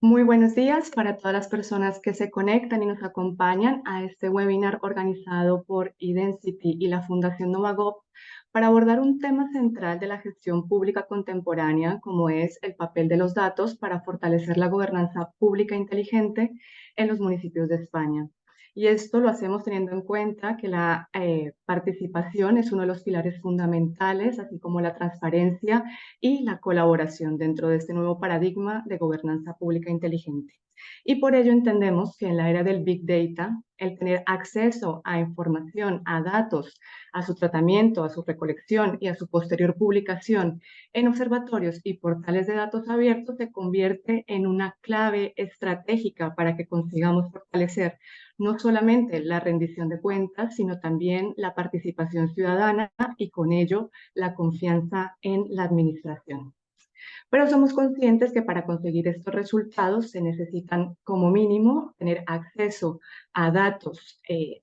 Muy buenos días para todas las personas que se conectan y nos acompañan a este webinar organizado por Idensity y la Fundación Novagov para abordar un tema central de la gestión pública contemporánea, como es el papel de los datos para fortalecer la gobernanza pública inteligente en los municipios de España. Y esto lo hacemos teniendo en cuenta que la participación es uno de los pilares fundamentales, así como la transparencia y la colaboración dentro de este nuevo paradigma de gobernanza pública inteligente. Y por ello entendemos que en la era del Big Data, el tener acceso a información, a datos, a su tratamiento, a su recolección y a su posterior publicación en observatorios y portales de datos abiertos se convierte en una clave estratégica para que consigamos fortalecer no solamente la rendición de cuentas, sino también la participación ciudadana y con ello la confianza en la administración. Pero somos conscientes que para conseguir estos resultados se necesitan como mínimo tener acceso a datos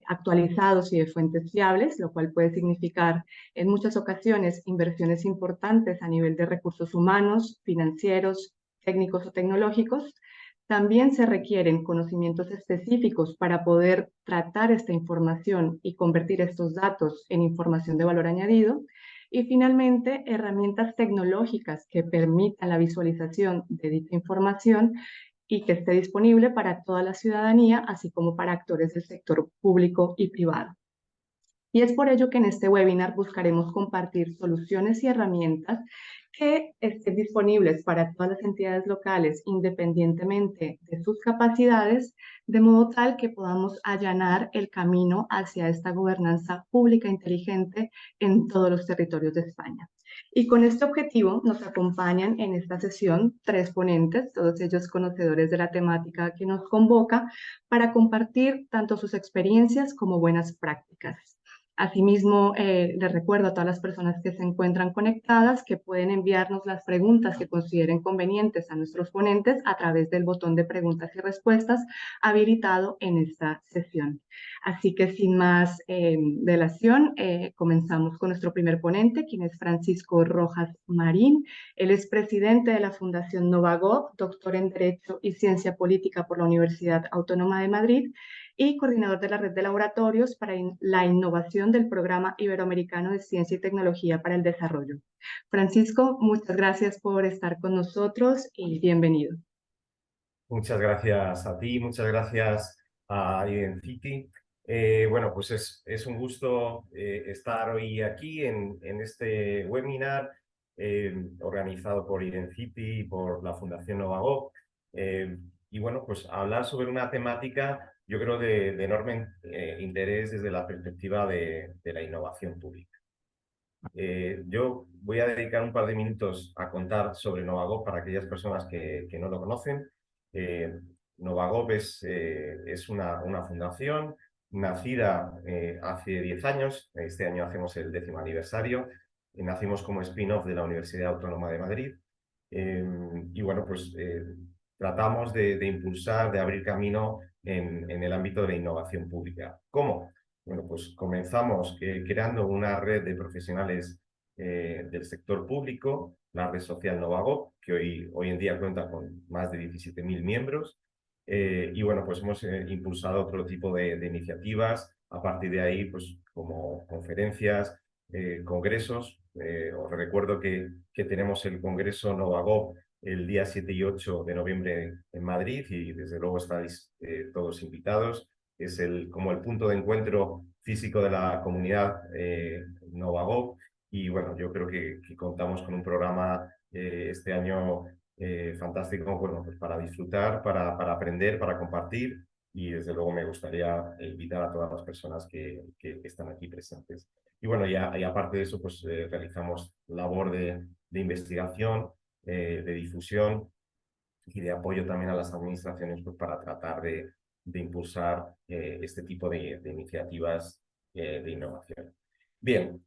actualizados y de fuentes fiables, lo cual puede significar en muchas ocasiones inversiones importantes a nivel de recursos humanos, financieros, técnicos o tecnológicos. También se requieren conocimientos específicos para poder tratar esta información y convertir estos datos en información de valor añadido. Y finalmente, herramientas tecnológicas que permitan la visualización de dicha información y que esté disponible para toda la ciudadanía, así como para actores del sector público y privado. Y es por ello que en este webinar buscaremos compartir soluciones y herramientas que estén disponibles para todas las entidades locales, independientemente de sus capacidades, de modo tal que podamos allanar el camino hacia esta gobernanza pública inteligente en todos los territorios de España. Y con este objetivo nos acompañan en esta sesión tres ponentes, todos ellos conocedores de la temática que nos convoca, para compartir tanto sus experiencias como buenas prácticas. Asimismo, les recuerdo a todas las personas que se encuentran conectadas que pueden enviarnos las preguntas que consideren convenientes a nuestros ponentes a través del botón de preguntas y respuestas habilitado en esta sesión. Así que sin más dilación, comenzamos con nuestro primer ponente, quien es Francisco Rojas Marín. Él es presidente de la Fundación Novagov, doctor en Derecho y Ciencia Política por la Universidad Autónoma de Madrid y coordinador de la red de laboratorios para la innovación del Programa Iberoamericano de Ciencia y Tecnología para el Desarrollo. Francisco, muchas gracias por estar con nosotros y bienvenido. Muchas gracias a ti, muchas gracias a Identity. Bueno, pues es un gusto estar hoy aquí en este webinar organizado por Identity y por la Fundación Novagov. Y bueno, pues hablar sobre una temática, yo creo, de enorme interés desde la perspectiva de la innovación pública. Yo voy a dedicar un par de minutos a contar sobre Novagov para aquellas personas que no lo conocen. Eh, Novagov es una fundación nacida hace 10 años. Este año hacemos el 10º aniversario. Nacimos como spin-off de la Universidad Autónoma de Madrid. Y bueno, pues tratamos de impulsar, de abrir camino en el ámbito de la innovación pública. ¿Cómo? Bueno, pues comenzamos creando una red de profesionales del sector público, la red social Novagov, que hoy en día cuenta con más de 17.000 miembros. Y bueno, pues hemos impulsado otro tipo de iniciativas. A partir de ahí, pues como conferencias, congresos. Os recuerdo que tenemos el Congreso Novagov el día 7 y 8 de noviembre en Madrid y desde luego estáis todos invitados. Es como el punto de encuentro físico de la comunidad Novagov. Y bueno, yo creo que contamos con un programa este año fantástico, bueno, pues para disfrutar, para aprender, para compartir. Y desde luego me gustaría invitar a todas las personas que están aquí presentes. Y bueno, y aparte de eso, pues realizamos labor de investigación, de difusión y de apoyo también a las administraciones pues, para tratar de impulsar este tipo de iniciativas de innovación. Bien,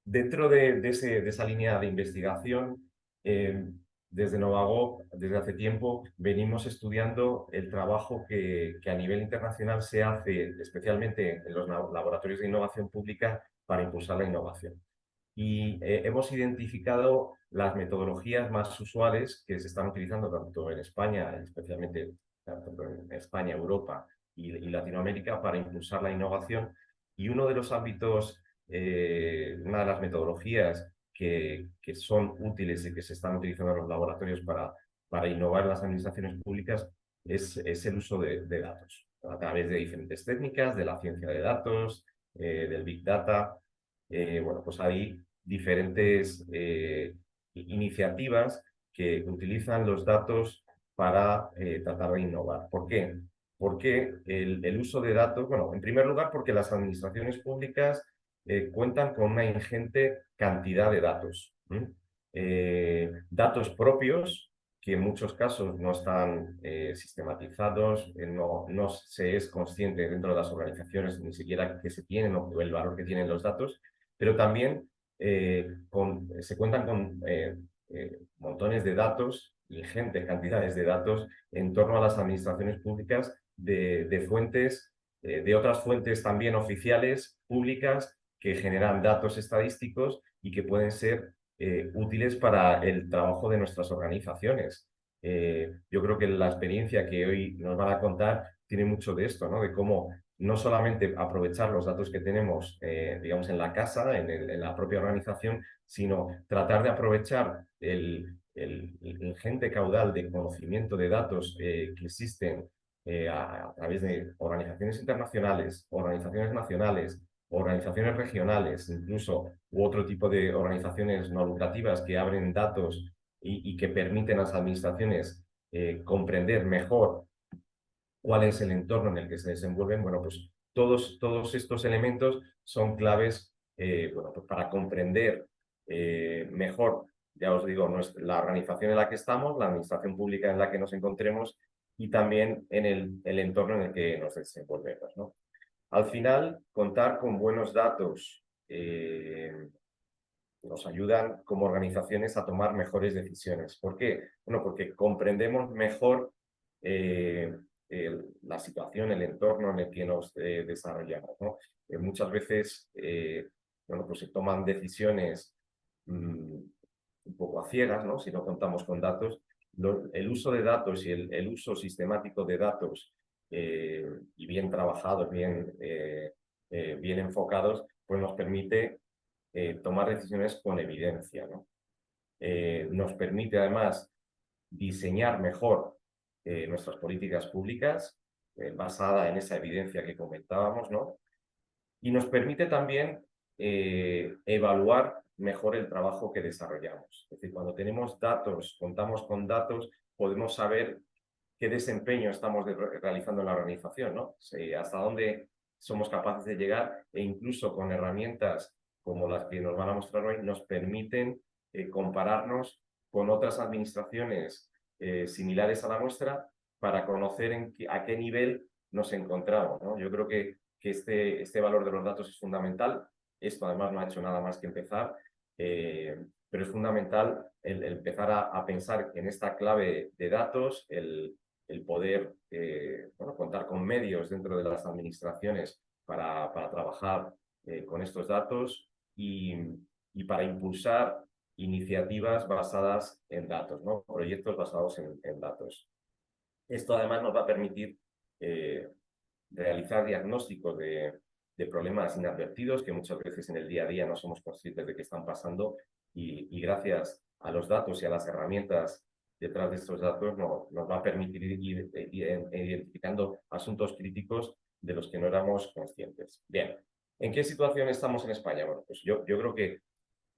dentro de esa línea de investigación, desde Novagov, desde hace tiempo, venimos estudiando el trabajo que a nivel internacional se hace, especialmente en los laboratorios de innovación pública, para impulsar la innovación. y hemos identificado las metodologías más usuales que se están utilizando tanto en España, especialmente tanto en España, Europa y Latinoamérica, para impulsar la innovación. Y uno de los ámbitos, una de las metodologías que son útiles y que se están utilizando en los laboratorios para innovar en las administraciones públicas es el uso de datos, a través de diferentes técnicas, de la ciencia de datos, del Big Data. Bueno, pues hay diferentes iniciativas que utilizan los datos para tratar de innovar. ¿Por qué? Porque el uso de datos, bueno, en primer lugar, porque las administraciones públicas cuentan con una ingente cantidad de datos. Datos propios que en muchos casos no están sistematizados, no se es consciente dentro de las organizaciones ni siquiera que se tienen o el valor que tienen los datos, pero también se cuentan con montones de datos, ingentes cantidades de datos en torno a las administraciones públicas de fuentes, de otras fuentes también oficiales, públicas, que generan datos estadísticos y que pueden ser útiles para el trabajo de nuestras organizaciones. Yo creo que la experiencia que hoy nos van a contar tiene mucho de esto, ¿no? De cómo no solamente aprovechar los datos que tenemos, digamos, en la casa, en la propia organización, sino tratar de aprovechar el ingente caudal de conocimiento de datos que existen a través de organizaciones internacionales, organizaciones nacionales, organizaciones regionales, incluso, u otro tipo de organizaciones no lucrativas que abren datos y que permiten a las administraciones comprender mejor cuál es el entorno en el que se desenvuelven. Bueno, pues todos estos elementos son claves bueno, pues para comprender mejor, ya os digo, la organización en la que estamos, la administración pública en la que nos encontremos y también en el entorno en el que nos desenvolvemos, ¿no? Al final, contar con buenos datos nos ayudan como organizaciones a tomar mejores decisiones. ¿Por qué? Bueno, porque comprendemos mejor la situación, el entorno en el que nos desarrollamos, ¿no? Muchas veces bueno, pues se toman decisiones un poco a ciegas, ¿no? Si no contamos con datos. El uso de datos y el uso sistemático de datos y bien trabajados, bien enfocados, pues nos permite tomar decisiones con evidencia, ¿no? Nos permite además diseñar mejor nuestras políticas públicas basada en esa evidencia que comentábamos, ¿no? Y nos permite también evaluar mejor el trabajo que desarrollamos. Es decir, cuando tenemos datos, contamos con datos, podemos saber qué desempeño estamos realizando en la organización, ¿no? Hasta dónde somos capaces de llegar e incluso con herramientas como las que nos van a mostrar hoy, nos permiten compararnos con otras administraciones similares a la nuestra para conocer a qué nivel nos encontramos, ¿no? Yo creo que este valor de los datos es fundamental. Esto además no ha hecho nada más que empezar, pero es fundamental el empezar a pensar en esta clave de datos, el poder bueno, contar con medios dentro de las administraciones para trabajar con estos datos y para impulsar iniciativas basadas en datos, ¿no? Proyectos basados en datos. Esto además nos va a permitir realizar diagnósticos de problemas inadvertidos que muchas veces en el día a día no somos conscientes de que están pasando y gracias a los datos y a las herramientas detrás de estos datos nos va a permitir ir identificando asuntos críticos de los que no éramos conscientes. Bien, ¿en qué situación estamos en España? Bueno, pues yo creo que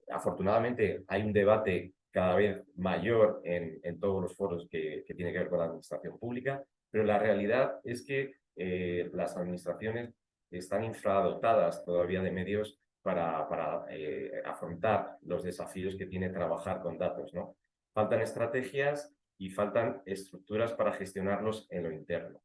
afortunadamente hay un debate cada vez mayor en todos los foros que tiene que ver con la administración pública, pero la realidad es que las administraciones están infradotadas todavía de medios para afrontar los desafíos que tiene trabajar con datos, ¿no? Faltan estrategias y faltan estructuras para gestionarlos en lo interno.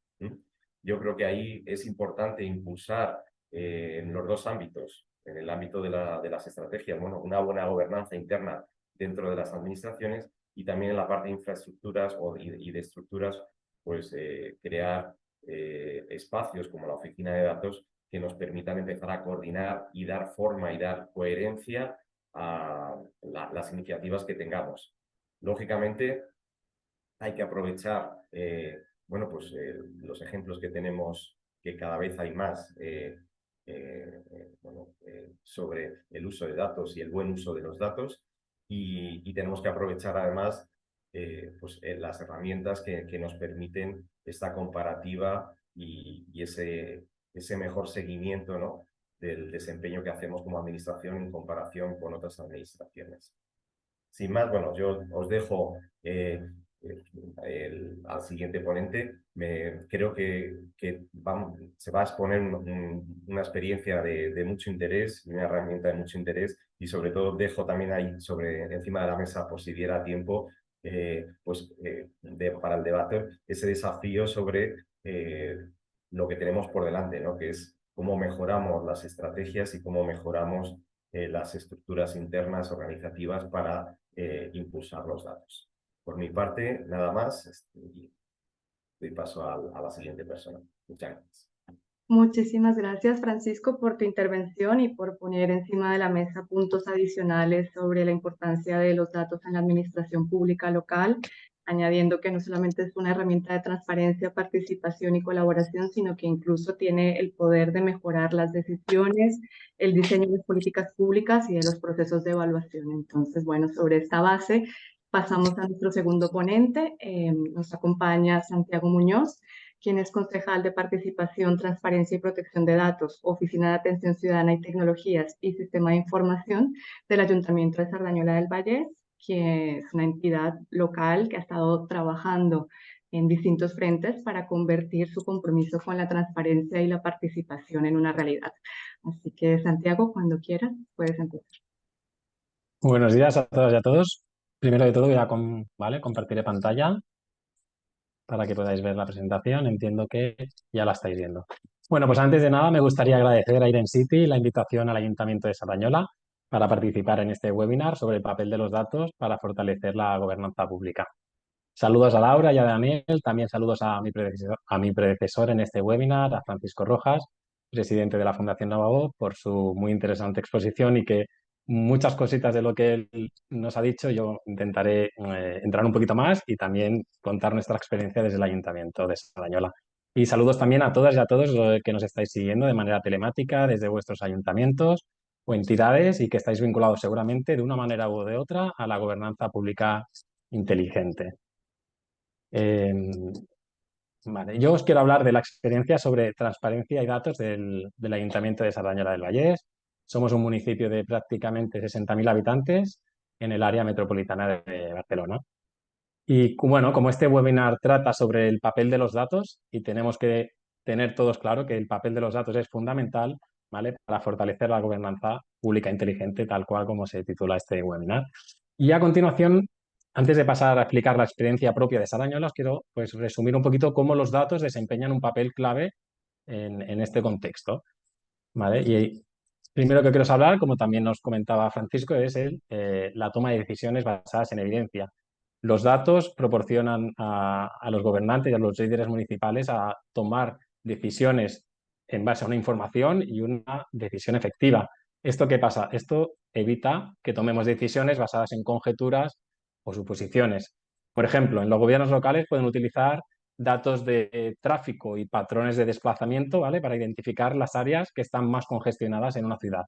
Yo creo que ahí es importante impulsar en los dos ámbitos, en el ámbito de las estrategias, bueno, una buena gobernanza interna dentro de las administraciones y también en la parte de infraestructuras y de estructuras, pues crear espacios como la oficina de datos que nos permitan empezar a coordinar y dar forma y dar coherencia a las iniciativas que tengamos. Lógicamente, hay que aprovechar bueno, pues, los ejemplos que tenemos, que cada vez hay más bueno, sobre el uso de datos y el buen uso de los datos, y tenemos que aprovechar además pues, las herramientas que nos permiten esta comparativa y ese mejor seguimiento, ¿no?, del desempeño que hacemos como administración en comparación con otras administraciones. Sin más, bueno, yo os dejo al siguiente ponente. Creo que se va a exponer una experiencia de mucho interés, una herramienta de mucho interés, y sobre todo dejo también ahí encima de la mesa, por si diera tiempo, pues, para el debate, ese desafío sobre lo que tenemos por delante, ¿no?, que es cómo mejoramos las estrategias y cómo mejoramos las estructuras internas organizativas para impulsar los datos. Por mi parte, nada más, y doy paso a la siguiente persona. Muchas gracias. Muchísimas gracias, Francisco, por tu intervención y por poner encima de la mesa puntos adicionales sobre la importancia de los datos en la administración pública local, añadiendo que no solamente es una herramienta de transparencia, participación y colaboración, sino que incluso tiene el poder de mejorar las decisiones, el diseño de políticas públicas y de los procesos de evaluación. Entonces, bueno, sobre esta base pasamos a nuestro segundo ponente. Nos acompaña Santiago Muñoz, quien es concejal de Participación, Transparencia y Protección de Datos, Oficina de Atención Ciudadana y Tecnologías y Sistema de Información del Ayuntamiento de Sardañola del Valle, que es una entidad local que ha estado trabajando en distintos frentes para convertir su compromiso con la transparencia y la participación en una realidad. Así que, Santiago, cuando quieras, puedes empezar. Buenos días a todas y a todos. Primero de todo voy a compartiré pantalla para que podáis ver la presentación. Entiendo que ya la estáis viendo. Bueno, pues antes de nada me gustaría agradecer a Irencity la invitación al Ayuntamiento de Sardañola para participar en este webinar sobre el papel de los datos para fortalecer la gobernanza pública. Saludos a Laura y a Daniel, también saludos a mi predecesor en este webinar, a Francisco Rojas, presidente de la Fundación Novagop, por su muy interesante exposición, y que muchas cositas de lo que él nos ha dicho yo intentaré entrar un poquito más y también contar nuestra experiencia desde el Ayuntamiento de Sardañola. Y saludos también a todas y a todos los que nos estáis siguiendo de manera telemática desde vuestros ayuntamientos o entidades y que estáis vinculados seguramente de una manera u de otra a la gobernanza pública inteligente. Vale. Yo os quiero hablar de la experiencia sobre transparencia y datos del Ayuntamiento de Sardañola del Vallès. Somos un municipio de prácticamente 60.000 habitantes en el área metropolitana de Barcelona. Y bueno, como este webinar trata sobre el papel de los datos y tenemos que tener todos claro que el papel de los datos es fundamental, ¿vale?, para fortalecer la gobernanza pública inteligente, tal cual como se titula este webinar. Y a continuación, antes de pasar a explicar la experiencia propia de Sardañola, os quiero pues, resumir un poquito cómo los datos desempeñan un papel clave en este contexto, ¿vale? Y primero que quiero hablar, como también nos comentaba Francisco, es la toma de decisiones basadas en evidencia. Los datos proporcionan a los gobernantes y a los líderes municipales a tomar decisiones en base a una información y una decisión efectiva. ¿Esto qué pasa? Esto evita que tomemos decisiones basadas en conjeturas o suposiciones. Por ejemplo, en los gobiernos locales pueden utilizar datos de tráfico y patrones de desplazamiento, ¿vale?, para identificar las áreas que están más congestionadas en una ciudad.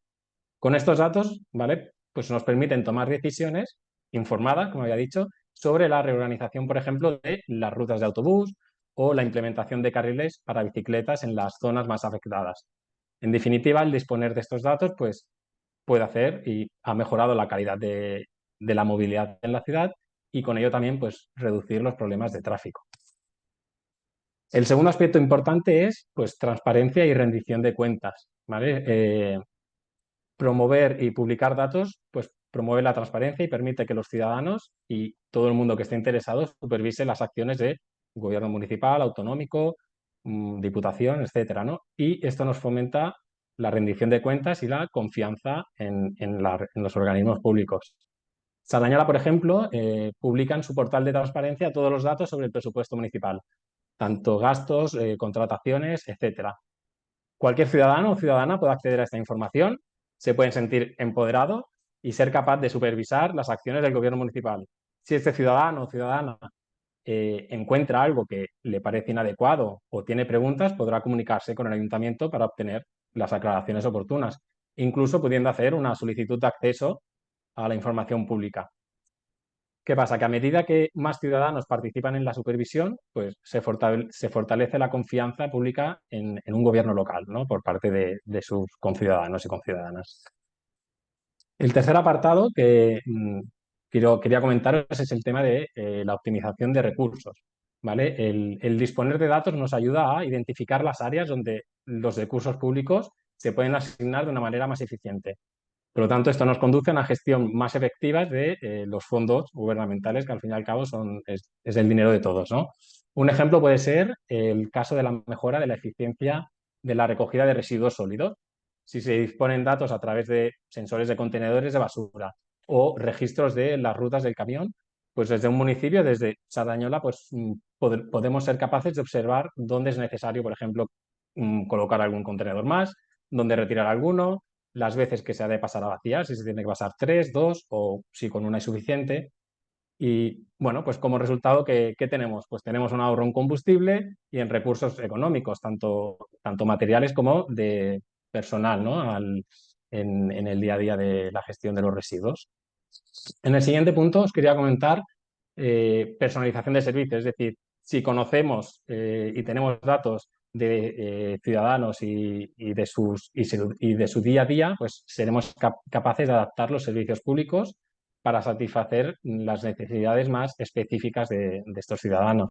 Con estos datos, ¿vale?, pues nos permiten tomar decisiones informadas, como había dicho, sobre la reorganización, por ejemplo, de las rutas de autobús o la implementación de carriles para bicicletas en las zonas más afectadas. En definitiva, el disponer de estos datos pues, puede hacer y ha mejorado la calidad de la movilidad en la ciudad y con ello también pues, reducir los problemas de tráfico. El segundo aspecto importante es pues, transparencia y rendición de cuentas, ¿vale? Promover y publicar datos pues, promueve la transparencia y permite que los ciudadanos y todo el mundo que esté interesado supervise las acciones de gobierno municipal, autonómico, diputación, etcétera, ¿no? Y esto nos fomenta la rendición de cuentas y la confianza en los organismos públicos. Sardañola, por ejemplo, publica en su portal de transparencia todos los datos sobre el presupuesto municipal, tanto gastos, contrataciones, etcétera. Cualquier ciudadano o ciudadana puede acceder a esta información, se pueden sentir empoderados y ser capaz de supervisar las acciones del gobierno municipal. Si este ciudadano o ciudadana encuentra algo que le parece inadecuado o tiene preguntas, podrá comunicarse con el ayuntamiento para obtener las aclaraciones oportunas, incluso pudiendo hacer una solicitud de acceso a la información pública. ¿Qué pasa? Que a medida que más ciudadanos participan en la supervisión, pues se fortalece la confianza pública en un gobierno local, ¿no? Por parte de sus conciudadanos y conciudadanas. El tercer apartado que quería comentaros es el tema de la optimización de recursos. ¿Vale? El disponer de datos nos ayuda a identificar las áreas donde los recursos públicos se pueden asignar de una manera más eficiente. Por lo tanto, esto nos conduce a una gestión más efectiva de los fondos gubernamentales, que al fin y al cabo es el dinero de todos, ¿no? Un ejemplo puede ser el caso de la mejora de la eficiencia de la recogida de residuos sólidos. Si se disponen datos a través de sensores de contenedores de basura o registros de las rutas del camión, pues desde un municipio, desde Sardañola, pues podemos ser capaces de observar dónde es necesario, por ejemplo, colocar algún contenedor más, dónde retirar alguno, las veces que se ha de pasar a vaciar, si se tiene que pasar 3, 2 o si con una es suficiente. Y bueno, pues como resultado, ¿qué tenemos? Pues tenemos un ahorro en combustible y en recursos económicos, tanto materiales como de personal, ¿no? En el día a día de la gestión de los residuos. En el siguiente punto os quería comentar personalización de servicios, es decir, si conocemos y tenemos datos de ciudadanos y de su día a día, pues seremos capaces de adaptar los servicios públicos para satisfacer las necesidades más específicas de estos ciudadanos,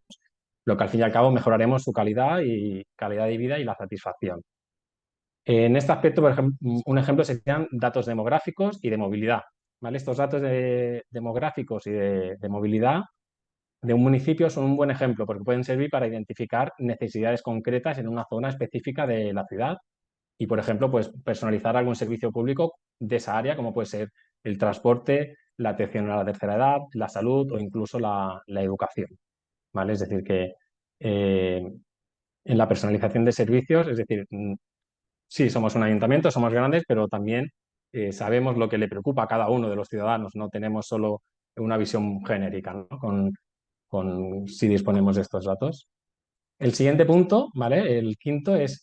lo que al fin y al cabo mejoraremos su calidad de vida y la satisfacción. En este aspecto, por ejemplo, un ejemplo serían datos demográficos y de movilidad. ¿Vale? Estos datos demográficos y de movilidad de un municipio son un buen ejemplo porque pueden servir para identificar necesidades concretas en una zona específica de la ciudad y, por ejemplo, pues personalizar algún servicio público de esa área, como puede ser el transporte, la atención a la tercera edad, la salud o incluso la educación. ¿Vale? Es decir, que en la personalización de servicios, es decir, sí, somos un ayuntamiento, somos grandes, pero también sabemos lo que le preocupa a cada uno de los ciudadanos. No tenemos solo una visión genérica, ¿no? Si disponemos de estos datos. El siguiente punto, ¿vale? El quinto es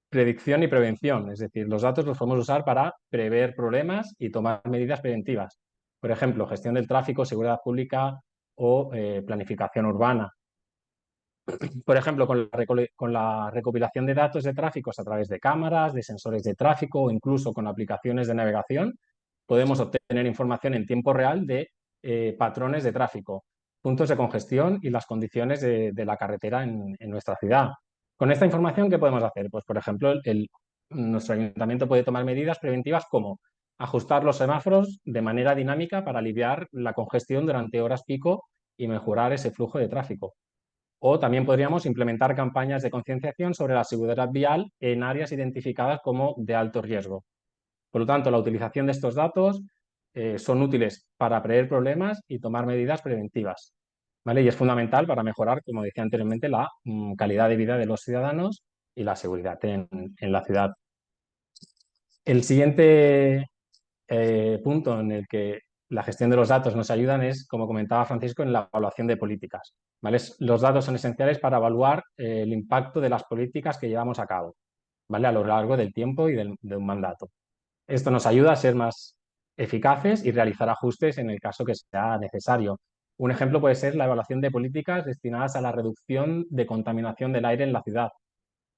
predicción y prevención. Es decir, los datos los podemos usar para prever problemas y tomar medidas preventivas. Por ejemplo, gestión del tráfico, seguridad pública o planificación urbana. Por ejemplo, con la recopilación de datos de tráficos a través de cámaras, de sensores de tráfico o incluso con aplicaciones de navegación, podemos obtener información en tiempo real de patrones de tráfico, puntos de congestión y las condiciones de la carretera en nuestra ciudad. Con esta información, ¿qué podemos hacer? Pues, por ejemplo, nuestro ayuntamiento puede tomar medidas preventivas como ajustar los semáforos de manera dinámica para aliviar la congestión durante horas pico y mejorar ese flujo de tráfico. O también podríamos implementar campañas de concienciación sobre la seguridad vial en áreas identificadas como de alto riesgo. Por lo tanto, la utilización de estos datos son útiles para prever problemas y tomar medidas preventivas. ¿Vale? Y es fundamental para mejorar, como decía anteriormente, la calidad de vida de los ciudadanos y la seguridad en la ciudad. El siguiente punto en el que la gestión de los datos nos ayudan es, como comentaba Francisco, en la evaluación de políticas. ¿Vale? Los datos son esenciales para evaluar el impacto de las políticas que llevamos a cabo, ¿vale? A lo largo del tiempo y de un mandato. Esto nos ayuda a ser más eficaces y realizar ajustes en el caso que sea necesario. Un ejemplo puede ser la evaluación de políticas destinadas a la reducción de contaminación del aire en la ciudad.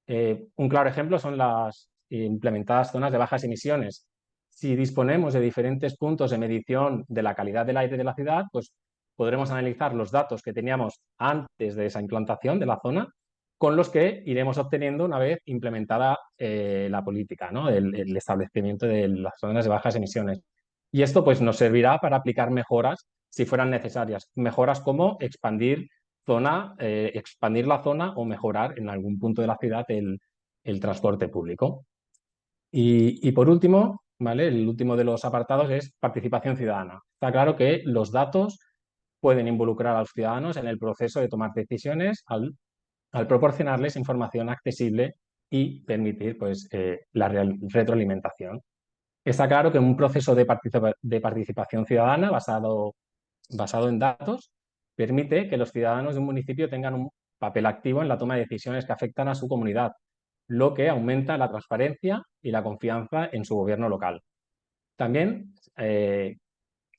Un claro ejemplo son las implementadas zonas de bajas emisiones. Si disponemos de diferentes puntos de medición de la calidad del aire de la ciudad, pues podremos analizar los datos que teníamos antes de esa implantación de la zona con los que iremos obteniendo una vez implementada la política, ¿no? El establecimiento de las zonas de bajas emisiones. Y esto pues, nos servirá para aplicar mejoras si fueran necesarias. Mejoras como expandir la zona o mejorar en algún punto de la ciudad el transporte público. Y por último, ¿vale? El último de los apartados es participación ciudadana. Está claro que los datos pueden involucrar a los ciudadanos en el proceso de tomar decisiones al proporcionarles información accesible y permitir pues, la retroalimentación. Está claro que un proceso de participación ciudadana basado en datos permite que los ciudadanos de un municipio tengan un papel activo en la toma de decisiones que afectan a su comunidad, lo que aumenta la transparencia y la confianza en su gobierno local. También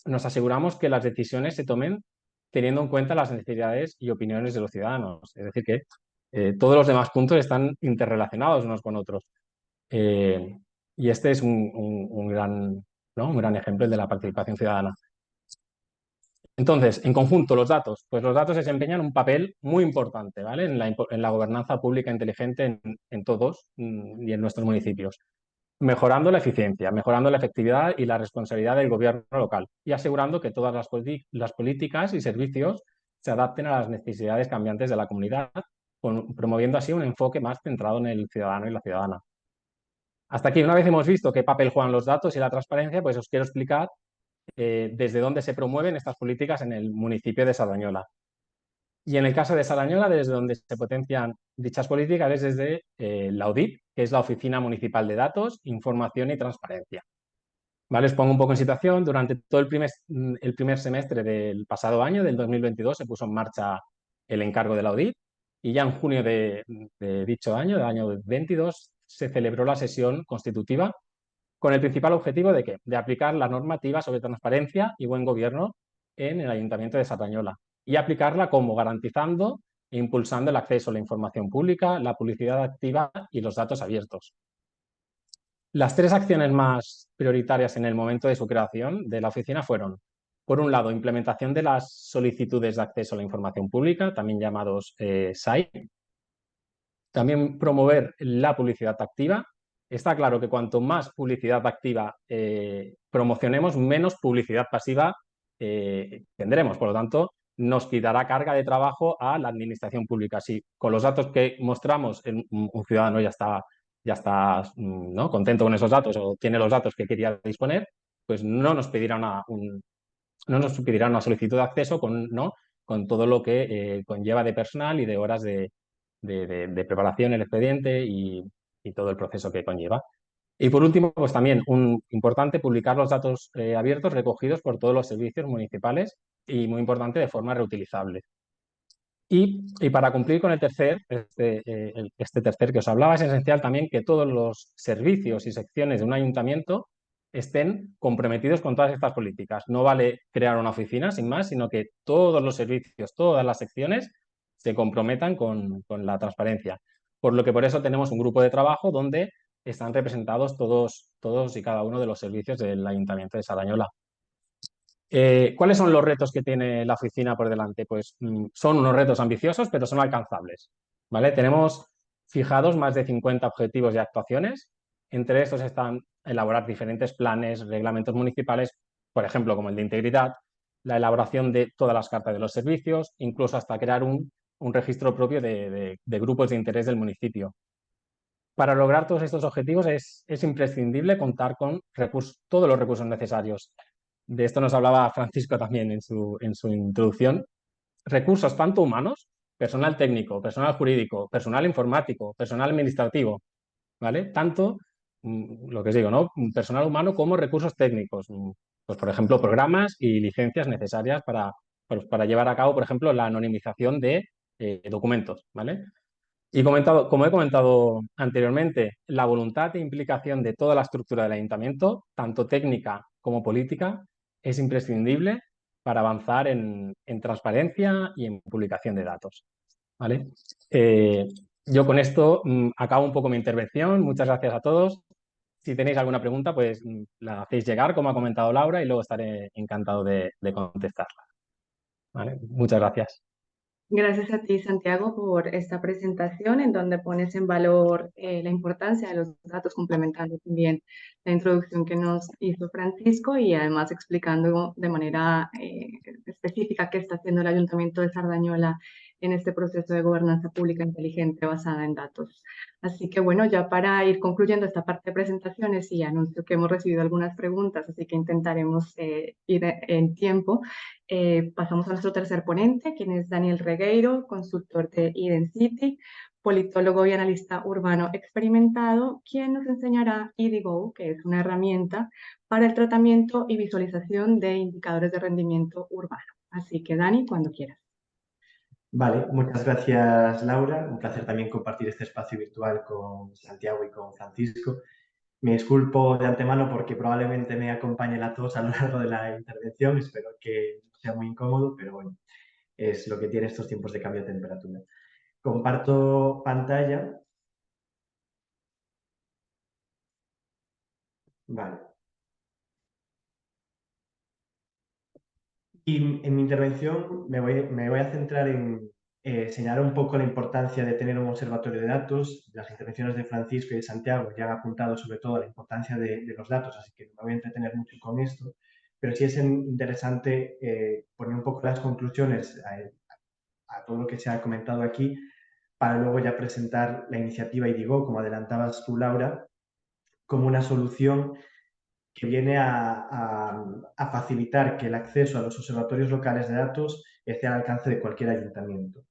nos aseguramos que las decisiones se tomen teniendo en cuenta las necesidades y opiniones de los ciudadanos. Es decir, que todos los demás puntos están interrelacionados unos con otros. Y este es un gran, ¿no? un gran ejemplo de la participación ciudadana. Entonces, en conjunto, los datos. Pues los datos desempeñan un papel muy importante, ¿vale? En la gobernanza pública inteligente en todos y en nuestros municipios, mejorando la eficiencia, mejorando la efectividad y la responsabilidad del gobierno local y asegurando que todas las políticas y servicios se adapten a las necesidades cambiantes de la comunidad, promoviendo así un enfoque más centrado en el ciudadano y la ciudadana. Hasta aquí, una vez hemos visto qué papel juegan los datos y la transparencia, pues os quiero explicar desde dónde se promueven estas políticas en el municipio de Sardañola. Y en el caso de Sardañola, desde donde se potencian dichas políticas es desde la ODIP, que es la Oficina Municipal de Datos, Información y Transparencia. ¿Vale? Os pongo un poco en situación. Durante todo el primer semestre del pasado año, del 2022, se puso en marcha el encargo de la ODIP y ya en junio de dicho año, del año 22, se celebró la sesión constitutiva con el principal objetivo de ¿qué? De aplicar la normativa sobre transparencia y buen gobierno en el Ayuntamiento de Sardañola y aplicarla como garantizando e impulsando el acceso a la información pública, la publicidad activa y los datos abiertos. Las tres acciones más prioritarias en el momento de su creación de la oficina fueron, por un lado, implementación de las solicitudes de acceso a la información pública, también llamados SAI. También promover la publicidad activa. Está claro que cuanto más publicidad activa promocionemos, menos publicidad pasiva tendremos. Por lo tanto, nos quitará carga de trabajo a la administración pública. Si con los datos que mostramos un ciudadano ya está ¿no? contento con esos datos o tiene los datos que quería disponer, pues no nos pedirá una solicitud de acceso ¿no? con todo lo que conlleva de personal y de horas de preparación, el expediente y todo el proceso que conlleva. Y por último, pues también importante publicar los datos abiertos recogidos por todos los servicios municipales y muy importante de forma reutilizable. Y para cumplir con este tercer que os hablaba, es esencial también que todos los servicios y secciones de un ayuntamiento estén comprometidos con todas estas políticas. No vale crear una oficina sin más, sino que todos los servicios, todas las secciones se comprometan con la transparencia. Por lo que por eso tenemos un grupo de trabajo donde están representados todos y cada uno de los servicios del Ayuntamiento de Sardañola. ¿Cuáles son los retos que tiene la oficina por delante? Pues son unos retos ambiciosos, pero son alcanzables, ¿vale? Tenemos fijados más de 50 objetivos y actuaciones. Entre estos están elaborar diferentes planes, reglamentos municipales, por ejemplo, como el de integridad, la elaboración de todas las cartas de los servicios, incluso hasta crear un registro propio de grupos de interés del municipio. Para lograr todos estos objetivos es imprescindible contar con todos los recursos necesarios. De esto nos hablaba Francisco también en su introducción. Recursos tanto humanos, personal técnico, personal jurídico, personal informático, personal administrativo, ¿vale? Tanto, lo que os digo, ¿no? Personal humano como recursos técnicos. Pues, por ejemplo, programas y licencias necesarias para llevar a cabo, por ejemplo, la anonimización de documentos, ¿vale? Y como he comentado anteriormente, la voluntad e implicación de toda la estructura del ayuntamiento, tanto técnica como política, es imprescindible para avanzar en transparencia y en publicación de datos. ¿Vale? Yo con esto acabo un poco mi intervención. Muchas gracias a todos. Si tenéis alguna pregunta, pues la hacéis llegar, como ha comentado Laura, y luego estaré encantado de contestarla. ¿Vale? Muchas gracias. Gracias a ti, Santiago, por esta presentación en donde pones en valor la importancia de los datos, complementando también la introducción que nos hizo Francisco y además explicando de manera específica qué está haciendo el Ayuntamiento de Sardañola en este proceso de gobernanza pública inteligente basada en datos. Así que bueno, ya para ir concluyendo esta parte de presentaciones y anuncio que hemos recibido algunas preguntas, así que intentaremos ir en tiempo. Pasamos a nuestro tercer ponente, quien es Daniel Regueiro, consultor de Idencity, politólogo y analista urbano experimentado, quien nos enseñará EDGO, que es una herramienta para el tratamiento y visualización de indicadores de rendimiento urbano. Así que, Dani, cuando quieras. Vale, muchas gracias, Laura. Un placer también compartir este espacio virtual con Santiago y con Francisco. Me disculpo de antemano porque probablemente me acompañe la tos a lo largo de la intervención. Espero que no sea muy incómodo, pero bueno, es lo que tiene estos tiempos de cambio de temperatura. Comparto pantalla. Vale. Y en mi intervención me voy a centrar en señalar un poco la importancia de tener un observatorio de datos. Las intervenciones de Francisco y de Santiago ya han apuntado sobre todo a la importancia de los datos, así que no me voy a entretener mucho con esto, pero sí es interesante poner un poco las conclusiones a todo lo que se ha comentado aquí para luego ya presentar la iniciativa IDIGO, como adelantabas tú, Laura, como una solución que viene a facilitar que el acceso a los observatorios locales de datos esté al alcance de cualquier ayuntamiento.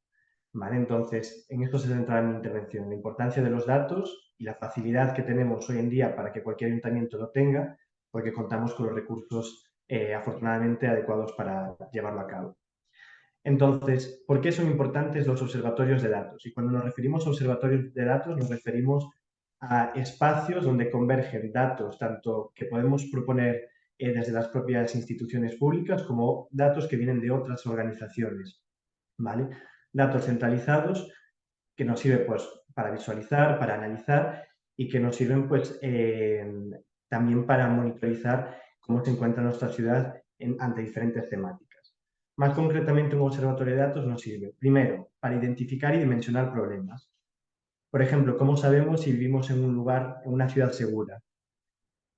¿Vale? Entonces, en esto se centra mi intervención, la importancia de los datos y la facilidad que tenemos hoy en día para que cualquier ayuntamiento lo tenga, porque contamos con los recursos afortunadamente adecuados para llevarlo a cabo. Entonces, ¿por qué son importantes los observatorios de datos? Y cuando nos referimos a observatorios de datos, nos referimos a espacios donde convergen datos, tanto que podemos proponer desde las propias instituciones públicas como datos que vienen de otras organizaciones, ¿vale? Datos centralizados que nos sirven pues, para visualizar, para analizar y que nos sirven pues, también para monitorizar cómo se encuentra nuestra ciudad ante diferentes temáticas. Más concretamente, un observatorio de datos nos sirve, primero, para identificar y dimensionar problemas. Por ejemplo, ¿cómo sabemos si vivimos en un lugar, en una ciudad segura?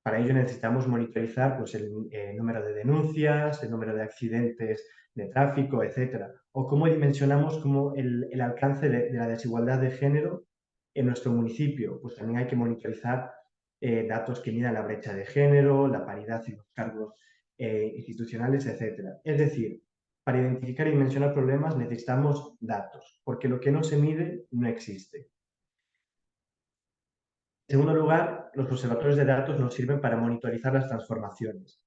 Para ello necesitamos monitorizar pues, el número de denuncias, el número de accidentes de tráfico, etcétera. O cómo dimensionamos como el alcance de la desigualdad de género en nuestro municipio. Pues también hay que monitorizar datos que midan la brecha de género, la paridad en los cargos institucionales, etcétera. Es decir, para identificar y dimensionar problemas necesitamos datos, porque lo que no se mide no existe. En segundo lugar, los observatorios de datos nos sirven para monitorizar las transformaciones.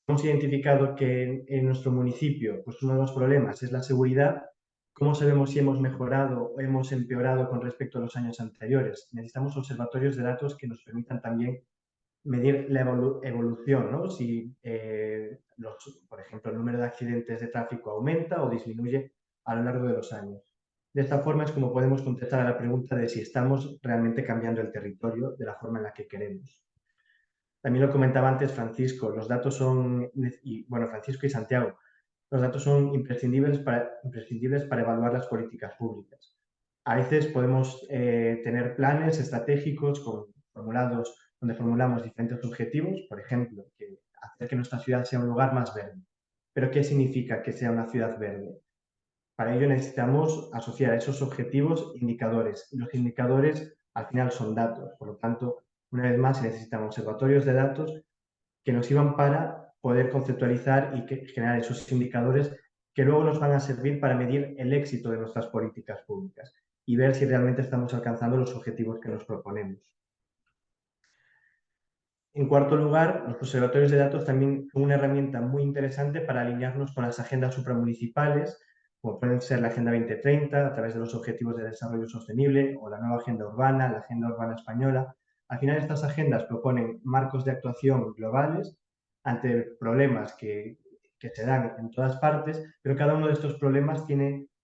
Hemos identificado que en nuestro municipio pues uno de los problemas es la seguridad. ¿Cómo sabemos si hemos mejorado o hemos empeorado con respecto a los años anteriores? Necesitamos observatorios de datos que nos permitan también medir la evolución, ¿no? Si, por ejemplo, el número de accidentes de tráfico aumenta o disminuye a lo largo de los años. De esta forma es como podemos contestar a la pregunta de si estamos realmente cambiando el territorio de la forma en la que queremos. También lo comentaba antes Francisco, los datos son, Francisco y Santiago, los datos son imprescindibles para evaluar las políticas públicas. A veces podemos tener planes estratégicos formulados donde formulamos diferentes objetivos, por ejemplo, hacer que nuestra ciudad sea un lugar más verde. ¿Pero qué significa que sea una ciudad verde? Para ello necesitamos asociar a esos objetivos indicadores. Los indicadores al final son datos, por lo tanto, una vez más se necesitan observatorios de datos que nos sirvan para poder conceptualizar y generar esos indicadores que luego nos van a servir para medir el éxito de nuestras políticas públicas y ver si realmente estamos alcanzando los objetivos que nos proponemos. En cuarto lugar, los observatorios de datos también son una herramienta muy interesante para alinearnos con las agendas supramunicipales, como pueden ser la Agenda 2030 a través de los Objetivos de Desarrollo Sostenible o la nueva Agenda Urbana, la Agenda Urbana Española. Al final, estas agendas proponen marcos de actuación globales ante problemas que se dan en todas partes, pero cada uno de estos problemas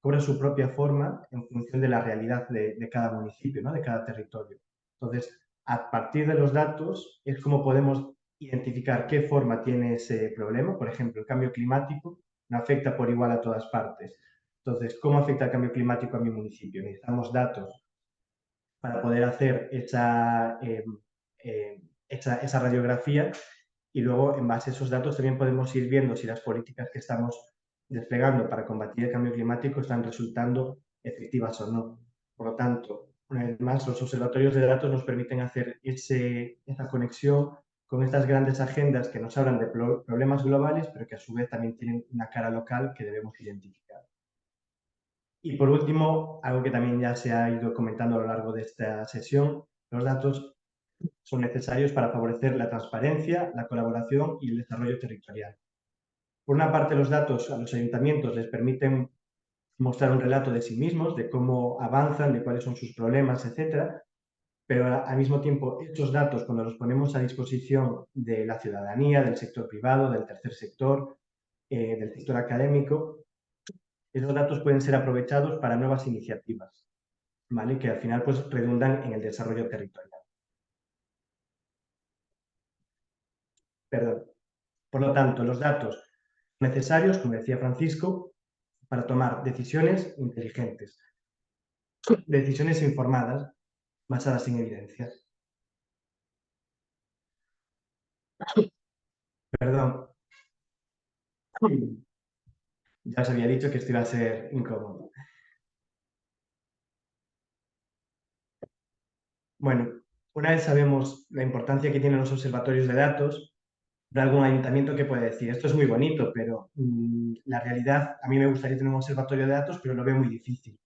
cobra su propia forma en función de la realidad de cada municipio, ¿no? De cada territorio. Entonces, a partir de los datos es como podemos identificar qué forma tiene ese problema. Por ejemplo, el cambio climático no afecta por igual a todas partes. Entonces, ¿cómo afecta el cambio climático a mi municipio? Necesitamos datos para poder hacer esa radiografía y luego, en base a esos datos, también podemos ir viendo si las políticas que estamos desplegando para combatir el cambio climático están resultando efectivas o no. Por lo tanto, una vez más, los observatorios de datos nos permiten hacer esa conexión con estas grandes agendas que nos hablan de problemas globales, pero que a su vez también tienen una cara local que debemos identificar. Y por último, algo que también ya se ha ido comentando a lo largo de esta sesión, los datos son necesarios para favorecer la transparencia, la colaboración y el desarrollo territorial. Por una parte, los datos a los ayuntamientos les permiten mostrar un relato de sí mismos, de cómo avanzan, de cuáles son sus problemas, etcétera, pero al mismo tiempo estos datos, cuando los ponemos a disposición de la ciudadanía, del sector privado, del tercer sector, del sector académico, esos datos pueden ser aprovechados para nuevas iniciativas, ¿vale? Que al final pues, redundan en el desarrollo territorial. Perdón. Por lo tanto, los datos necesarios, como decía Francisco, para tomar decisiones inteligentes, decisiones informadas, basadas en evidencias. Perdón. Ya os había dicho que esto iba a ser incómodo. Bueno, una vez sabemos la importancia que tienen los observatorios de datos, de algún ayuntamiento que puede decir, esto es muy bonito, pero la realidad, a mí me gustaría tener un observatorio de datos, pero lo veo muy difícil.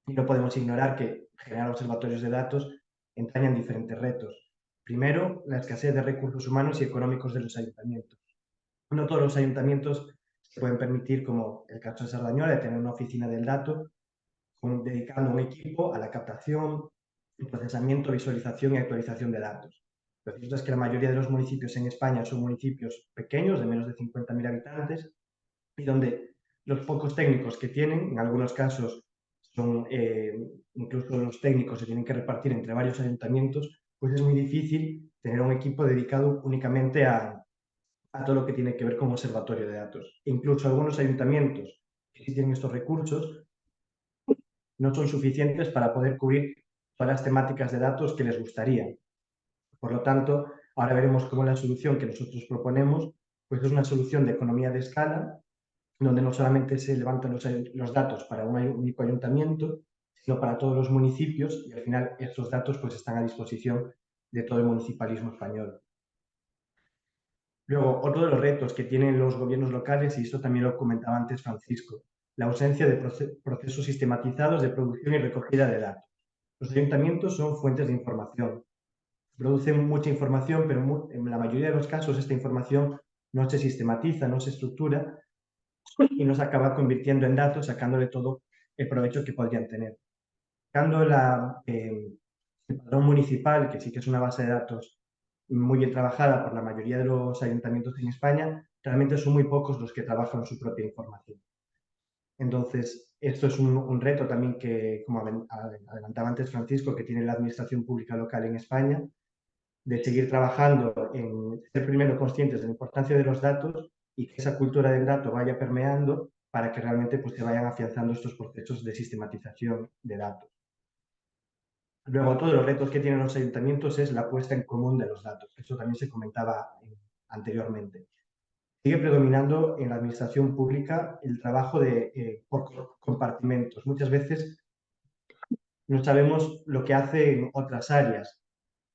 Y no podemos ignorar que generar observatorios de datos entrañan diferentes retos. Primero, la escasez de recursos humanos y económicos de los ayuntamientos. No todos los ayuntamientos se pueden permitir, como el caso de Sardañola, de tener una oficina del dato, dedicando un equipo a la captación, procesamiento, visualización y actualización de datos. Lo cierto es que la mayoría de los municipios en España son municipios pequeños, de menos de 50.000 habitantes, y donde los pocos técnicos que tienen, en algunos casos son incluso los técnicos se tienen que repartir entre varios ayuntamientos, pues es muy difícil tener un equipo dedicado únicamente a todo lo que tiene que ver con observatorio de datos. E incluso algunos ayuntamientos que sí tienen estos recursos no son suficientes para poder cubrir todas las temáticas de datos que les gustaría. Por lo tanto, ahora veremos cómo la solución que nosotros proponemos pues es una solución de economía de escala, donde no solamente se levantan los datos para un único ayuntamiento, sino para todos los municipios y al final estos datos pues están a disposición de todo el municipalismo español. Luego, otro de los retos que tienen los gobiernos locales, y esto también lo comentaba antes Francisco, la ausencia de procesos sistematizados de producción y recogida de datos. Los ayuntamientos son fuentes de información, producen mucha información, pero en la mayoría de los casos esta información no se sistematiza, no se estructura y no se acaba convirtiendo en datos, sacándole todo el provecho que podrían tener. Sacando el padrón municipal, que sí que es una base de datos muy bien trabajada por la mayoría de los ayuntamientos en España, realmente son muy pocos los que trabajan su propia información. Entonces, esto es un reto también que, como adelantaba antes Francisco, que tiene la administración pública local en España, de seguir trabajando en ser primero conscientes de la importancia de los datos y que esa cultura del dato vaya permeando para que realmente pues, se vayan afianzando estos procesos de sistematización de datos. Luego, otro de los retos que tienen los ayuntamientos es la puesta en común de los datos. Eso también se comentaba anteriormente. Sigue predominando en la administración pública el trabajo por compartimentos. Muchas veces no sabemos lo que hace en otras áreas.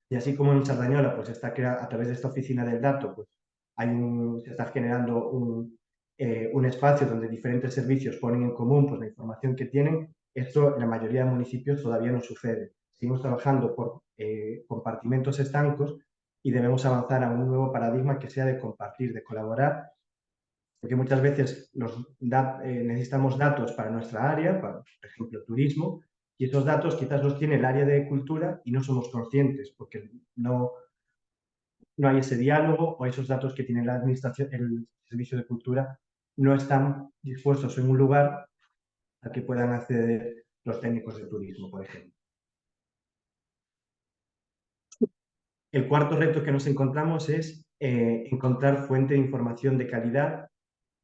Y así como en Sardañola pues está a través de esta oficina del dato, pues se está generando un espacio donde diferentes servicios ponen en común pues, la información que tienen. Esto en la mayoría de municipios todavía no sucede. Seguimos trabajando por compartimentos estancos y debemos avanzar a un nuevo paradigma que sea de compartir, de colaborar, porque muchas veces necesitamos datos para nuestra área, por ejemplo, turismo, y esos datos quizás los tiene el área de cultura y no somos conscientes porque no hay ese diálogo o esos datos que tiene la administración, el servicio de cultura, no están dispuestos en un lugar a que puedan acceder los técnicos de turismo, por ejemplo. El cuarto reto que nos encontramos es encontrar fuente de información de calidad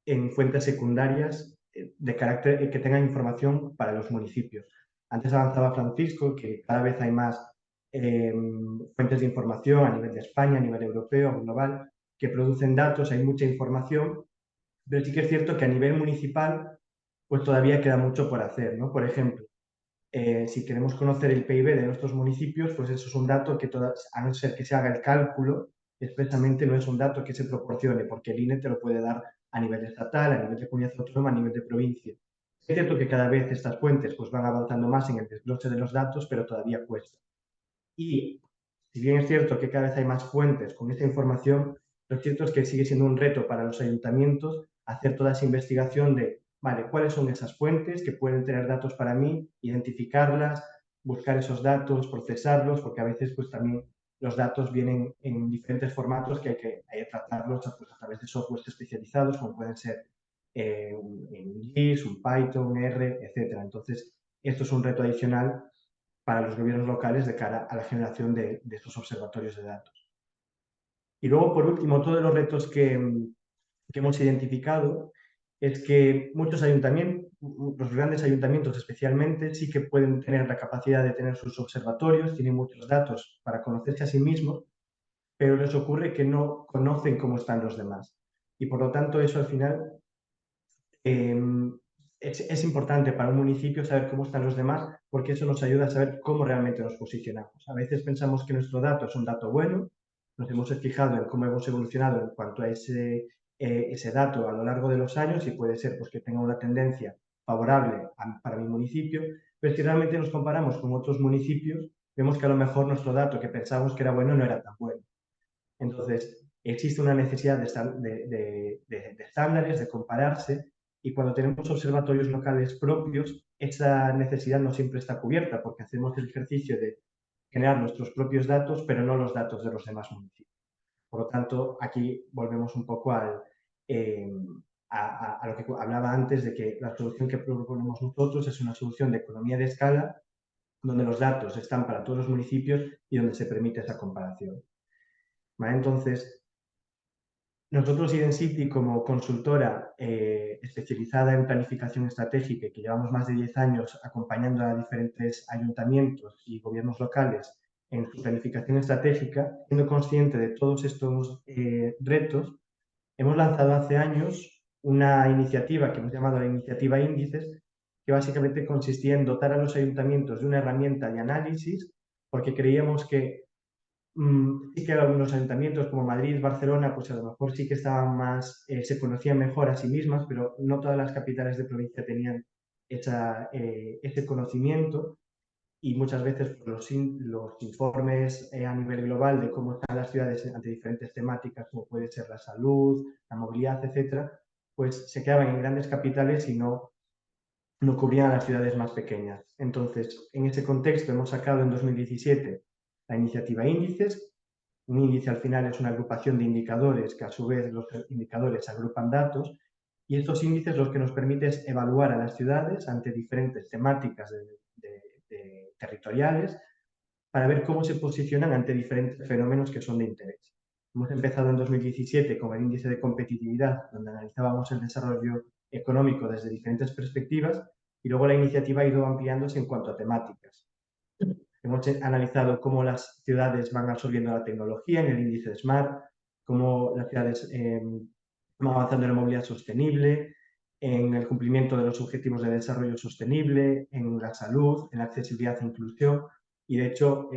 en fuentes secundarias de carácter que tengan información para los municipios. Antes avanzaba Francisco que cada vez hay más fuentes de información a nivel de España, a nivel europeo, global, que producen datos, hay mucha información, pero sí que es cierto que a nivel municipal pues todavía queda mucho por hacer, ¿no? Por ejemplo, si queremos conocer el PIB de nuestros municipios, pues eso es un dato que, a no ser que se haga el cálculo, expresamente no es un dato que se proporcione, porque el INE te lo puede dar a nivel estatal, a nivel de comunidad autónoma, a nivel de provincia. Es cierto que cada vez estas fuentes pues, van avanzando más en el desglose de los datos, pero todavía cuesta. Y si bien es cierto que cada vez hay más fuentes con esta información, lo cierto es que sigue siendo un reto para los ayuntamientos hacer toda esa investigación de, vale, ¿cuáles son esas fuentes que pueden tener datos para mí? Identificarlas, buscar esos datos, procesarlos, porque a veces pues también los datos vienen en diferentes formatos que hay que tratarlos pues, a través de softwares especializados, como pueden ser un GIS, un Python, un R, etc. Entonces, esto es un reto adicional para los gobiernos locales de cara a la generación de estos observatorios de datos. Y luego, por último, todos los retos que hemos identificado es que muchos ayuntamientos, los grandes ayuntamientos especialmente, sí que pueden tener la capacidad de tener sus observatorios, tienen muchos datos para conocerse a sí mismos, pero les ocurre que no conocen cómo están los demás. Y por lo tanto, eso al final es importante para un municipio saber cómo están los demás, porque eso nos ayuda a saber cómo realmente nos posicionamos. A veces pensamos que nuestro dato es un dato bueno, nos hemos fijado en cómo hemos evolucionado en cuanto a ese dato a lo largo de los años y puede ser pues, que tenga una tendencia favorable para mi municipio, pero si realmente nos comparamos con otros municipios, vemos que a lo mejor nuestro dato que pensábamos que era bueno no era tan bueno. Entonces, existe una necesidad de estándares, de compararse, y cuando tenemos observatorios locales propios, esa necesidad no siempre está cubierta, porque hacemos el ejercicio de generar nuestros propios datos, pero no los datos de los demás municipios. Por lo tanto, aquí volvemos un poco a lo que hablaba antes, de que la solución que proponemos nosotros es una solución de economía de escala, donde los datos están para todos los municipios y donde se permite esa comparación. ¿Vale? Entonces, nosotros Idencity, como consultora especializada en planificación estratégica y que llevamos más de 10 años acompañando a diferentes ayuntamientos y gobiernos locales en su planificación estratégica, siendo consciente de todos estos retos, hemos lanzado hace años una iniciativa que hemos llamado la Iniciativa Índices, que básicamente consistía en dotar a los ayuntamientos de una herramienta de análisis, porque creíamos que sí que algunos ayuntamientos como Madrid, Barcelona, pues a lo mejor sí que estaban más, se conocían mejor a sí mismas, pero no todas las capitales de provincia tenían ese conocimiento, y muchas veces pues, los informes a nivel global de cómo están las ciudades ante diferentes temáticas, como puede ser la salud, la movilidad, etcétera, pues se quedaban en grandes capitales y no cubrían a las ciudades más pequeñas. Entonces, en ese contexto hemos sacado en 2017 la iniciativa Índices. Un índice al final es una agrupación de indicadores que a su vez los indicadores agrupan datos, y estos índices lo que nos permite es evaluar a las ciudades ante diferentes temáticas territoriales para ver cómo se posicionan ante diferentes fenómenos que son de interés. Hemos empezado en 2017 con el índice de competitividad, donde analizábamos el desarrollo económico desde diferentes perspectivas, y luego la iniciativa ha ido ampliándose en cuanto a temáticas. Hemos analizado cómo las ciudades van absorbiendo la tecnología en el índice de SMART, cómo las ciudades van avanzando en la movilidad sostenible, en el cumplimiento de los objetivos de desarrollo sostenible, en la salud, en la accesibilidad e inclusión. Y de hecho,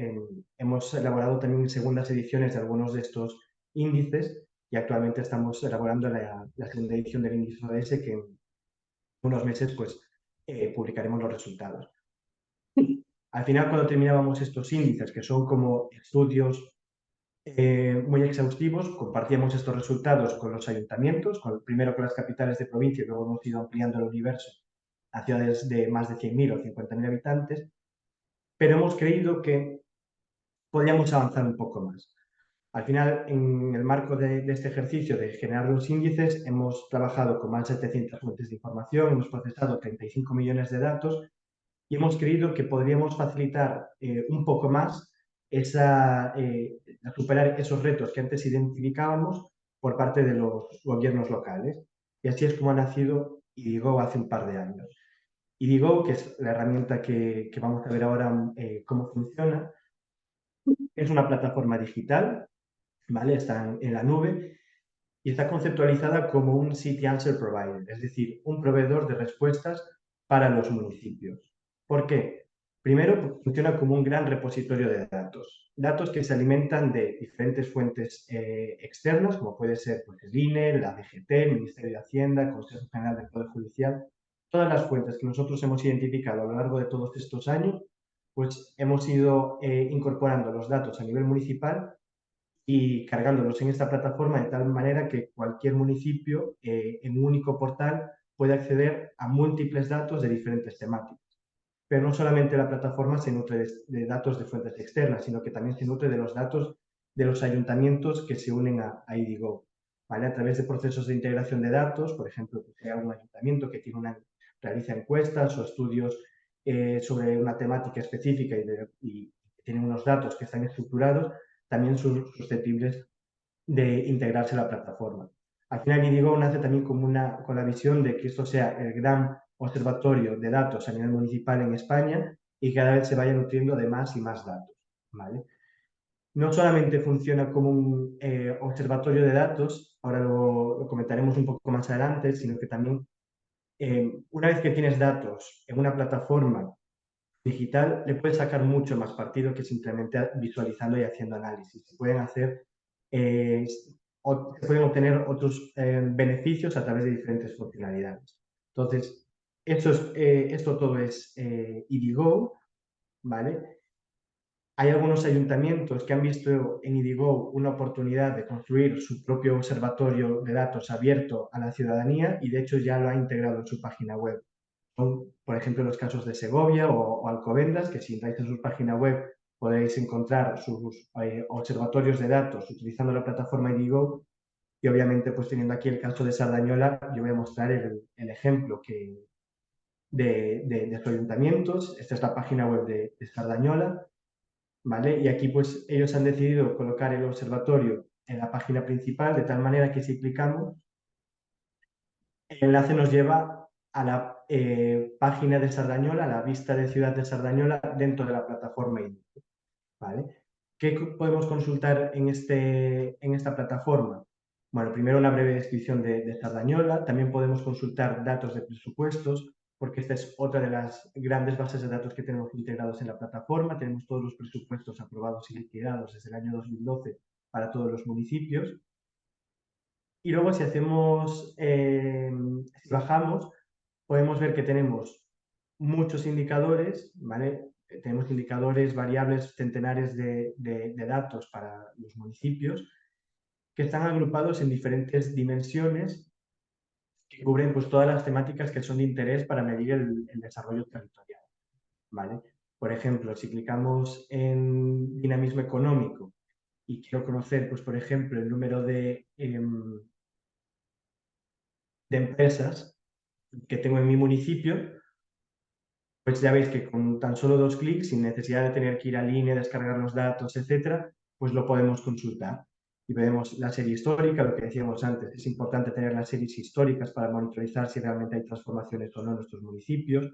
hemos elaborado también segundas ediciones de algunos de estos índices, y actualmente estamos elaborando la segunda edición del índice ODS, que en unos meses pues, publicaremos los resultados. Al final, cuando terminábamos estos índices, que son como estudios muy exhaustivos, compartíamos estos resultados con los ayuntamientos, primero con las capitales de provincia, y luego hemos ido ampliando el universo a ciudades de más de 100.000 o 50.000 habitantes, pero hemos creído que podíamos avanzar un poco más. Al final, en el marco de este ejercicio de generar los índices, hemos trabajado con más de 700 fuentes de información, hemos procesado 35 millones de datos, y hemos creído que podríamos facilitar un poco más superar esos retos que antes identificábamos por parte de los gobiernos locales. Y así es como ha nacido IDIGO hace un par de años. IDIGO, que es la herramienta que vamos a ver ahora cómo funciona, es una plataforma digital, ¿vale? Está en la nube y está conceptualizada como un City Answer Provider, es decir, un proveedor de respuestas para los municipios. ¿Por qué? Primero, funciona como un gran repositorio de datos que se alimentan de diferentes fuentes externas, como puede ser pues, el INE, la DGT, el Ministerio de Hacienda, el Consejo General del Poder Judicial, todas las fuentes que nosotros hemos identificado a lo largo de todos estos años, pues hemos ido incorporando los datos a nivel municipal y cargándolos en esta plataforma de tal manera que cualquier municipio en un único portal puede acceder a múltiples datos de diferentes temáticas. Pero no solamente la plataforma se nutre de datos de fuentes externas, sino que también se nutre de los datos de los ayuntamientos que se unen a IDIGO, ¿vale? A través de procesos de integración de datos, por ejemplo, que sea un ayuntamiento que realiza encuestas o estudios sobre una temática específica y tiene unos datos que están estructurados, también son susceptibles de integrarse a la plataforma. Al final, IDIGO nace también con la visión de que esto sea el gran observatorio de datos a nivel municipal en España y cada vez se vaya nutriendo de más y más datos, ¿vale? No solamente funciona como un observatorio de datos, ahora lo comentaremos un poco más adelante, sino que también una vez que tienes datos en una plataforma digital, le puedes sacar mucho más partido que simplemente visualizando y haciendo análisis. Se pueden hacer, se pueden obtener otros beneficios a través de diferentes funcionalidades. Entonces, esto todo es IDIGO, ¿vale? Hay algunos ayuntamientos que han visto en IDIGO una oportunidad de construir su propio observatorio de datos abierto a la ciudadanía y de hecho ya lo ha integrado en su página web. Son, por ejemplo, los casos de Segovia o Alcobendas, que si entráis en su página web podéis encontrar sus observatorios de datos utilizando la plataforma IDIGO y obviamente pues teniendo aquí el caso de Sardañola, yo voy a mostrar el ejemplo de su ayuntamiento. Esta es la página web de Sardañola, ¿vale? Y aquí pues ellos han decidido colocar el observatorio en la página principal de tal manera que si clicamos, el enlace nos lleva a la página de Sardañola, a la vista de ciudad de Sardañola dentro de la plataforma IDIGO, ¿vale? ¿Qué podemos consultar en esta plataforma? Bueno, primero una breve descripción de Sardañola, también podemos consultar datos de presupuestos, porque esta es otra de las grandes bases de datos que tenemos integrados en la plataforma. Tenemos todos los presupuestos aprobados y liquidados desde el año 2012 para todos los municipios. Y luego si bajamos, podemos ver que tenemos muchos indicadores, ¿vale? Tenemos indicadores, variables, centenares de datos para los municipios que están agrupados en diferentes dimensiones que cubren pues, todas las temáticas que son de interés para medir el desarrollo territorial, ¿vale? Por ejemplo, si clicamos en dinamismo económico y quiero conocer, pues, por ejemplo, el número de empresas que tengo en mi municipio, pues ya veis que con tan solo 2 clics, sin necesidad de tener que ir al INE, descargar los datos, etcétera, pues lo podemos consultar. Y vemos la serie histórica, lo que decíamos antes, es importante tener las series históricas para monitorizar si realmente hay transformaciones o no en nuestros municipios.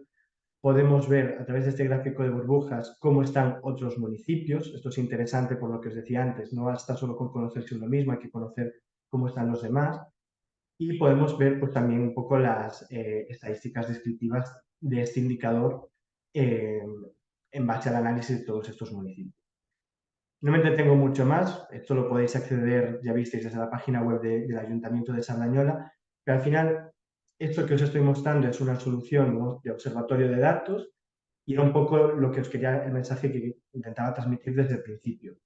Podemos ver a través de este gráfico de burbujas cómo están otros municipios. Esto es interesante por lo que os decía antes, no basta solo con conocerse uno mismo, hay que conocer cómo están los demás. Y podemos ver pues, también un poco las estadísticas descriptivas de este indicador en base al análisis de todos estos municipios. No me entretengo mucho más, esto lo podéis acceder, ya visteis, desde la página web del Ayuntamiento de Sardañola, pero al final esto que os estoy mostrando es una solución de observatorio de datos y era un poco lo que os quería, el mensaje que intentaba transmitir desde el principio.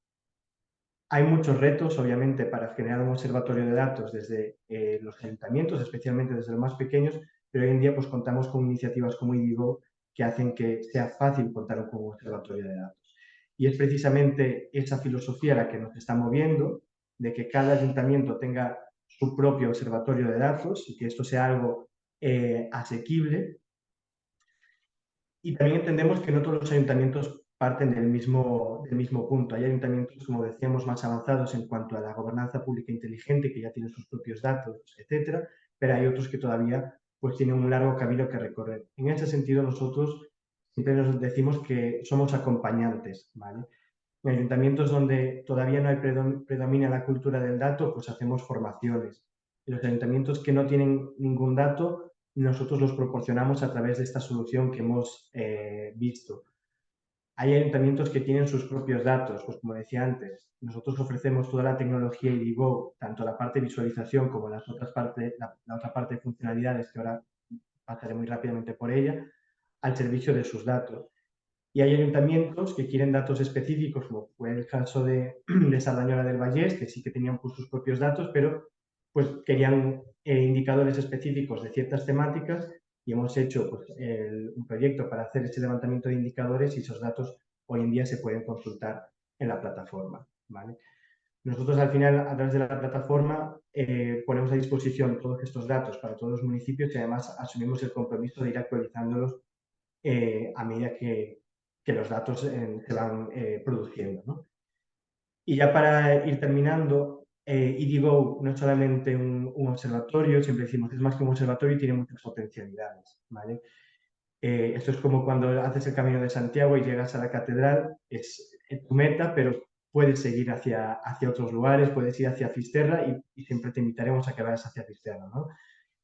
Hay muchos retos, obviamente, para generar un observatorio de datos desde los ayuntamientos, especialmente desde los más pequeños, pero hoy en día pues, contamos con iniciativas como IDIGO que hacen que sea fácil contar con un observatorio de datos. Y es precisamente esa filosofía la que nos está moviendo, de que cada ayuntamiento tenga su propio observatorio de datos y que esto sea algo asequible. Y también entendemos que no todos los ayuntamientos parten del mismo punto. Hay ayuntamientos, como decíamos, más avanzados en cuanto a la gobernanza pública inteligente, que ya tienen sus propios datos, etcétera, pero hay otros que todavía pues, tienen un largo camino que recorrer. En ese sentido, nosotros siempre nos decimos que somos acompañantes, ¿vale? En ayuntamientos donde todavía no predomina la cultura del dato, pues hacemos formaciones. En los ayuntamientos que no tienen ningún dato, nosotros los proporcionamos a través de esta solución que hemos visto. Hay ayuntamientos que tienen sus propios datos, pues como decía antes, nosotros ofrecemos toda la tecnología IDIGO, tanto la parte de visualización como la otra parte de funcionalidades que ahora pasaré muy rápidamente por ella, al servicio de sus datos. Y hay ayuntamientos que quieren datos específicos, como fue el caso de Sardañola del Vallès, que sí que tenían pues, sus propios datos, pero pues querían indicadores específicos de ciertas temáticas y hemos hecho pues, un proyecto para hacer ese levantamiento de indicadores y esos datos hoy en día se pueden consultar en la plataforma, ¿vale? Nosotros al final, a través de la plataforma, ponemos a disposición todos estos datos para todos los municipios y además asumimos el compromiso de ir actualizándolos a medida que los datos se van produciendo, ¿no? Y ya para ir terminando, Idigo no es solamente un observatorio, siempre decimos que es más que un observatorio y tiene muchas potencialidades, ¿vale? Esto es como cuando haces el Camino de Santiago y llegas a la catedral, es tu meta, pero puedes seguir hacia otros lugares, puedes ir hacia Fisterra y siempre te invitaremos a que vayas hacia Fisterra, ¿no?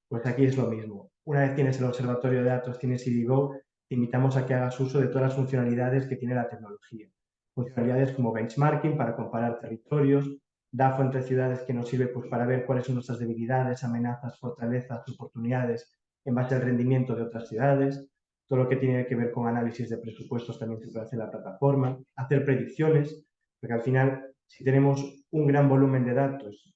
Pues aquí es lo mismo. Una vez tienes el observatorio de datos, tienes Idigo, te invitamos a que hagas uso de todas las funcionalidades que tiene la tecnología. Funcionalidades como benchmarking para comparar territorios, DAFO entre ciudades que nos sirve pues, para ver cuáles son nuestras debilidades, amenazas, fortalezas, oportunidades en base al rendimiento de otras ciudades, todo lo que tiene que ver con análisis de presupuestos también se puede hacer en la plataforma, hacer predicciones, porque al final, si tenemos un gran volumen de datos,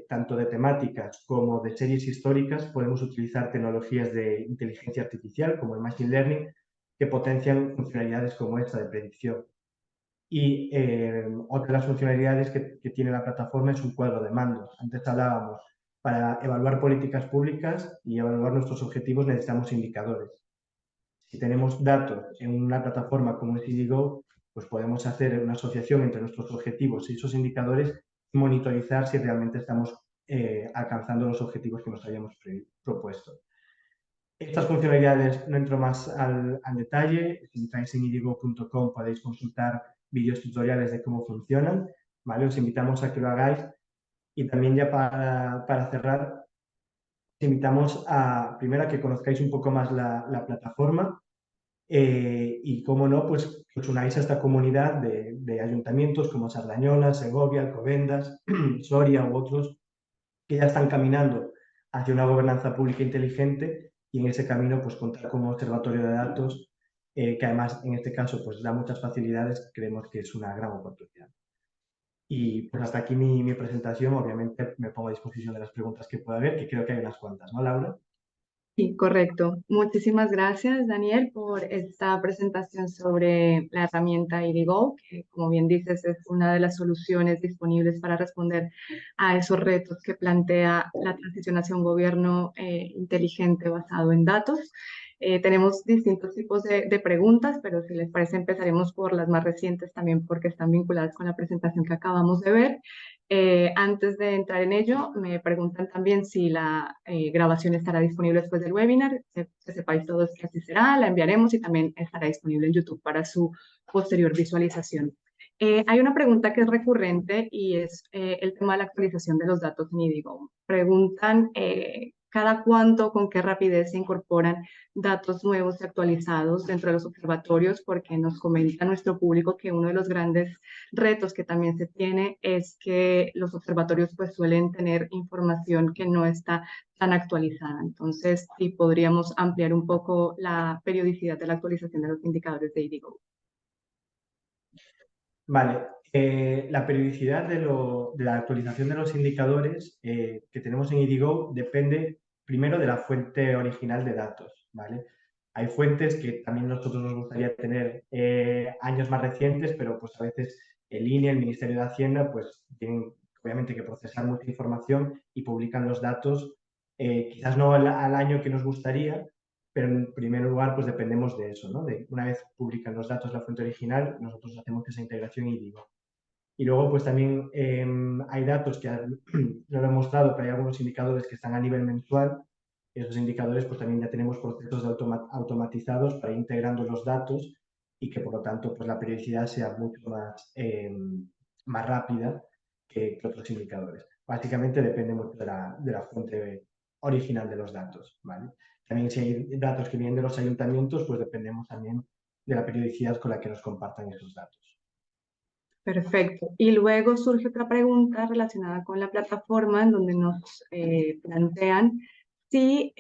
tanto de temáticas como de series históricas, podemos utilizar tecnologías de inteligencia artificial, como el Machine Learning, que potencian funcionalidades como esta de predicción. Y otra de las funcionalidades que tiene la plataforma es un cuadro de mandos. Antes hablábamos, para evaluar políticas públicas y evaluar nuestros objetivos necesitamos indicadores. Si tenemos datos en una plataforma como es Idigo, pues podemos hacer una asociación entre nuestros objetivos y esos indicadores y monitorizar si realmente estamos alcanzando los objetivos que nos habíamos propuesto. Estas funcionalidades no entro más al detalle. Si entráis en idigo.com podéis consultar vídeos tutoriales de cómo funcionan, ¿vale? Os invitamos a que lo hagáis. Y también ya para cerrar, os invitamos primero a que conozcáis un poco más la plataforma y, cómo no, pues os unáis a esta comunidad de ayuntamientos como Sardañola, Segovia, Alcobendas, Soria u otros que ya están caminando hacia una gobernanza pública inteligente y en ese camino pues contar con un observatorio de datos que además en este caso pues da muchas facilidades, creemos que es una gran oportunidad. Y pues hasta aquí mi presentación, obviamente me pongo a disposición de las preguntas que pueda haber, que creo que hay unas cuantas, ¿no, Laura? Sí, correcto. Muchísimas gracias, Daniel, por esta presentación sobre la herramienta Idigo, que como bien dices es una de las soluciones disponibles para responder a esos retos que plantea la transición hacia un gobierno inteligente basado en datos. Tenemos distintos tipos de preguntas, pero si les parece empezaremos por las más recientes también porque están vinculadas con la presentación que acabamos de ver. Antes de entrar en ello, me preguntan también si la grabación estará disponible después del webinar. Que sepáis todos que así será, la enviaremos y también estará disponible en YouTube para su posterior visualización. Hay una pregunta que es recurrente y es el tema de la actualización de los datos en Idigo. Preguntan cada cuánto, con qué rapidez se incorporan datos nuevos y actualizados dentro de los observatorios, porque nos comenta nuestro público que uno de los grandes retos que también se tiene es que los observatorios pues suelen tener información que no está tan actualizada. Entonces, sí podríamos ampliar un poco la periodicidad de la actualización de los indicadores de Idigo. Vale, la periodicidad de la actualización de los indicadores que tenemos en Idigo depende primero de la fuente original de datos, ¿vale? Hay fuentes que también nosotros nos gustaría tener años más recientes, pero pues a veces el INE, el Ministerio de Hacienda, pues tienen obviamente que procesar mucha información y publican los datos quizás no al año que nos gustaría, pero en primer lugar pues dependemos de eso, ¿no? De una vez publican los datos la fuente original, nosotros hacemos esa integración y digo. Y luego pues también hay datos que no lo he mostrado, pero hay algunos indicadores que están a nivel mensual. Esos indicadores pues también ya tenemos procesos automatizados para ir integrando los datos y que por lo tanto pues la periodicidad sea mucho más rápida que otros indicadores. Básicamente depende mucho de la fuente original de los datos, ¿vale? También si hay datos que vienen de los ayuntamientos, pues dependemos también de la periodicidad con la que nos compartan esos datos. Perfecto. Y luego surge otra pregunta relacionada con la plataforma en donde nos plantean si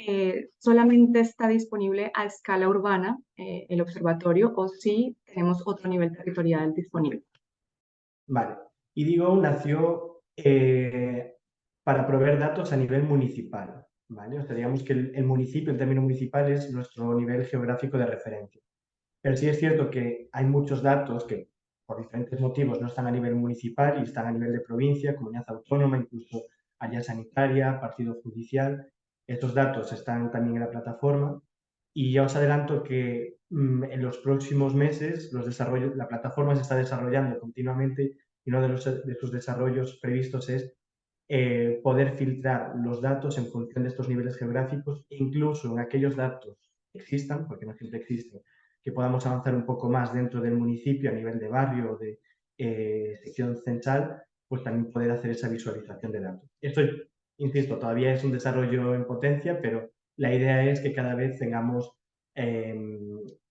solamente está disponible a escala urbana el observatorio o si tenemos otro nivel territorial disponible. Vale. IDIGO nació para proveer datos a nivel municipal, ¿vale? O sea, digamos que el municipio, el término municipal, es nuestro nivel geográfico de referencia. Pero sí es cierto que hay muchos datos que por diferentes motivos no están a nivel municipal y están a nivel de provincia, comunidad autónoma, incluso área sanitaria, partido judicial. Estos datos están también en la plataforma y ya os adelanto que en los próximos meses la plataforma se está desarrollando continuamente y uno de sus desarrollos previstos es poder filtrar los datos en función de estos niveles geográficos e incluso en aquellos datos que existan, porque no siempre existen, que podamos avanzar un poco más dentro del municipio a nivel de barrio o de sección central, pues también poder hacer esa visualización de datos. Esto, insisto, todavía es un desarrollo en potencia, pero la idea es que cada vez tengamos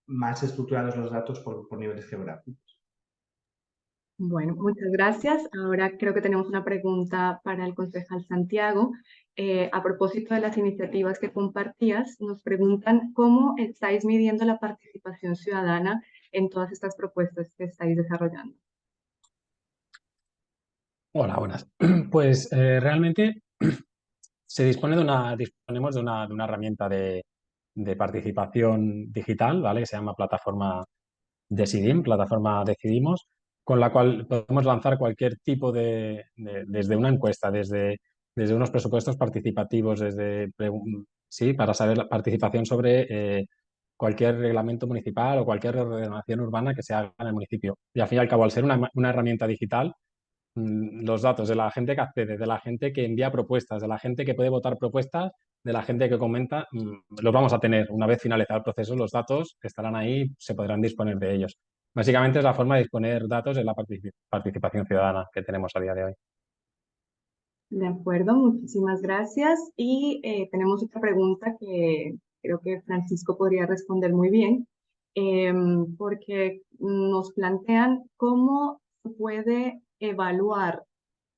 más estructurados los datos por niveles geográficos. Bueno, muchas gracias. Ahora creo que tenemos una pregunta para el concejal Santiago. A propósito de las iniciativas que compartías, nos preguntan cómo estáis midiendo la participación ciudadana en todas estas propuestas que estáis desarrollando. Hola, buenas. Pues realmente disponemos de una herramienta de participación digital, ¿vale? Que se llama plataforma Decidim, plataforma Decidimos, con la cual podemos lanzar cualquier tipo desde una encuesta, desde unos presupuestos participativos, sí, para saber la participación sobre cualquier reglamento municipal o cualquier ordenación urbana que se haga en el municipio. Y al fin y al cabo, al ser una herramienta digital, los datos de la gente que accede, de la gente que envía propuestas, de la gente que puede votar propuestas, de la gente que comenta, los vamos a tener. Una vez finalizado el proceso, los datos estarán ahí, se podrán disponer de ellos. Básicamente es la forma de disponer datos de la participación ciudadana que tenemos a día de hoy. De acuerdo, muchísimas gracias. Y tenemos otra pregunta que creo que Francisco podría responder muy bien, porque nos plantean cómo se puede evaluar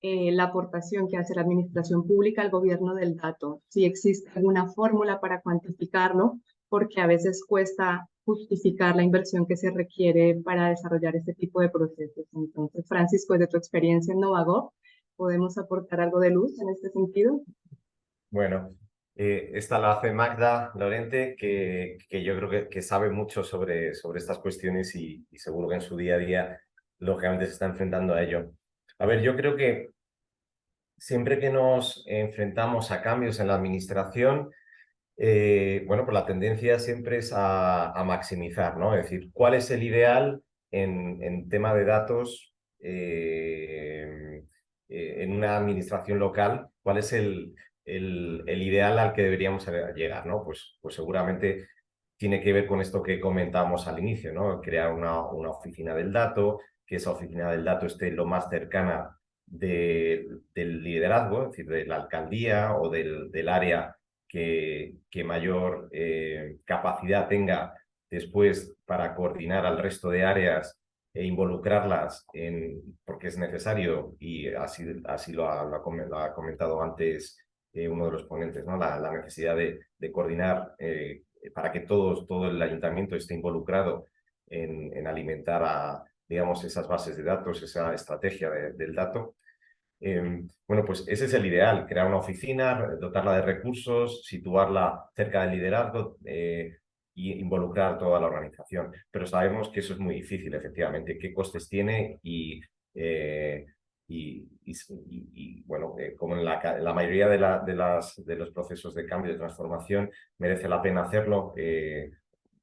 la aportación que hace la administración pública al gobierno del dato, si existe alguna fórmula para cuantificarlo, porque a veces cuesta justificar la inversión que se requiere para desarrollar este tipo de procesos. Entonces, Francisco, de tu experiencia en Novagov, ¿podemos aportar algo de luz en este sentido? Bueno, esta la hace Magda Lorente, que yo creo que sabe mucho sobre estas cuestiones y seguro que en su día a día, lógicamente, se está enfrentando a ello. A ver, yo creo que siempre que nos enfrentamos a cambios en la administración, bueno, pues la tendencia siempre es a maximizar, ¿no? Es decir, ¿cuál es el ideal en tema de datos en una administración local? ¿Cuál es el ideal al que deberíamos llegar, ¿no? Pues seguramente tiene que ver con esto que comentábamos al inicio, ¿no? Crear una oficina del dato, que esa oficina del dato esté lo más cercana del liderazgo, es decir, de la alcaldía o del área que mayor capacidad tenga después para coordinar al resto de áreas e involucrarlas porque es necesario, y así lo ha comentado antes uno de los ponentes, ¿no? La necesidad de coordinar para que todo el ayuntamiento esté involucrado en alimentar digamos, esas bases de datos, esa estrategia del dato. Bueno, pues ese es el ideal, crear una oficina, dotarla de recursos, situarla cerca del liderazgo y involucrar toda la organización. Pero sabemos que eso es muy difícil, efectivamente, qué costes tiene bueno, como en la mayoría de los procesos de cambio y de transformación, merece la pena hacerlo,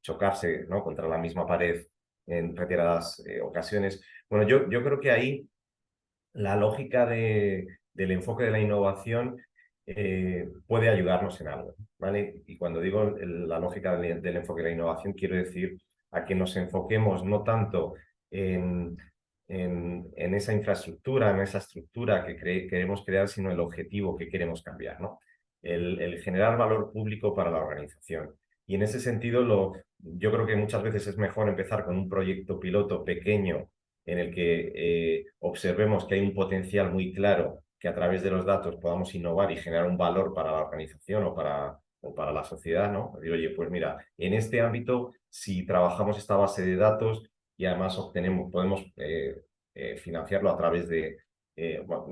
chocarse, ¿no?, contra la misma pared en retiradas ocasiones. Bueno, yo creo que ahí la lógica del enfoque de la innovación puede ayudarnos en algo, ¿vale? Y cuando digo la lógica del enfoque de la innovación, quiero decir a que nos enfoquemos no tanto en esa infraestructura, en esa estructura que queremos crear, sino el objetivo que queremos cambiar, ¿no? El generar valor público para la organización. Y en ese sentido, yo creo que muchas veces es mejor empezar con un proyecto piloto pequeño en el que observemos que hay un potencial muy claro, que a través de los datos podamos innovar y generar un valor para la organización o para o para la sociedad, ¿no? Decir, oye, pues mira, en este ámbito, si trabajamos esta base de datos y además podemos financiarlo a través bueno,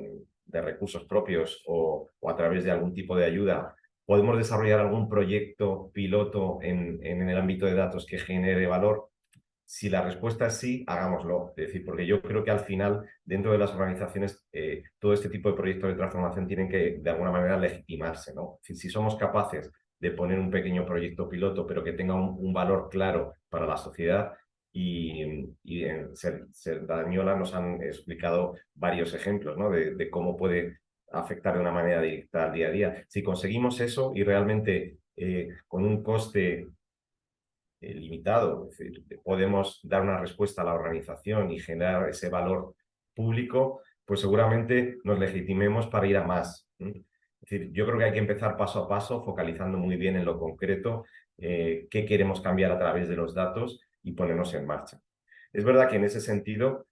de recursos propios o a través de algún tipo de ayuda, podemos desarrollar algún proyecto piloto en el ámbito de datos que genere valor. Si la respuesta es sí, hagámoslo. Es decir, porque yo creo que al final, dentro de las organizaciones, todo este tipo de proyectos de transformación tienen que, de alguna manera, legitimarse, ¿no? Si somos capaces de poner un pequeño proyecto piloto, pero que tenga un valor claro para la sociedad, y en Cerdañola nos han explicado varios ejemplos, ¿no? de cómo puede afectar de una manera directa al día a día. Si conseguimos eso y realmente con un coste limitado, es decir, podemos dar una respuesta a la organización y generar ese valor público, pues seguramente nos legitimemos para ir a más. Es decir, yo creo que hay que empezar paso a paso, focalizando muy bien en lo concreto, qué queremos cambiar a través de los datos y ponernos en marcha. Es verdad que en ese sentido,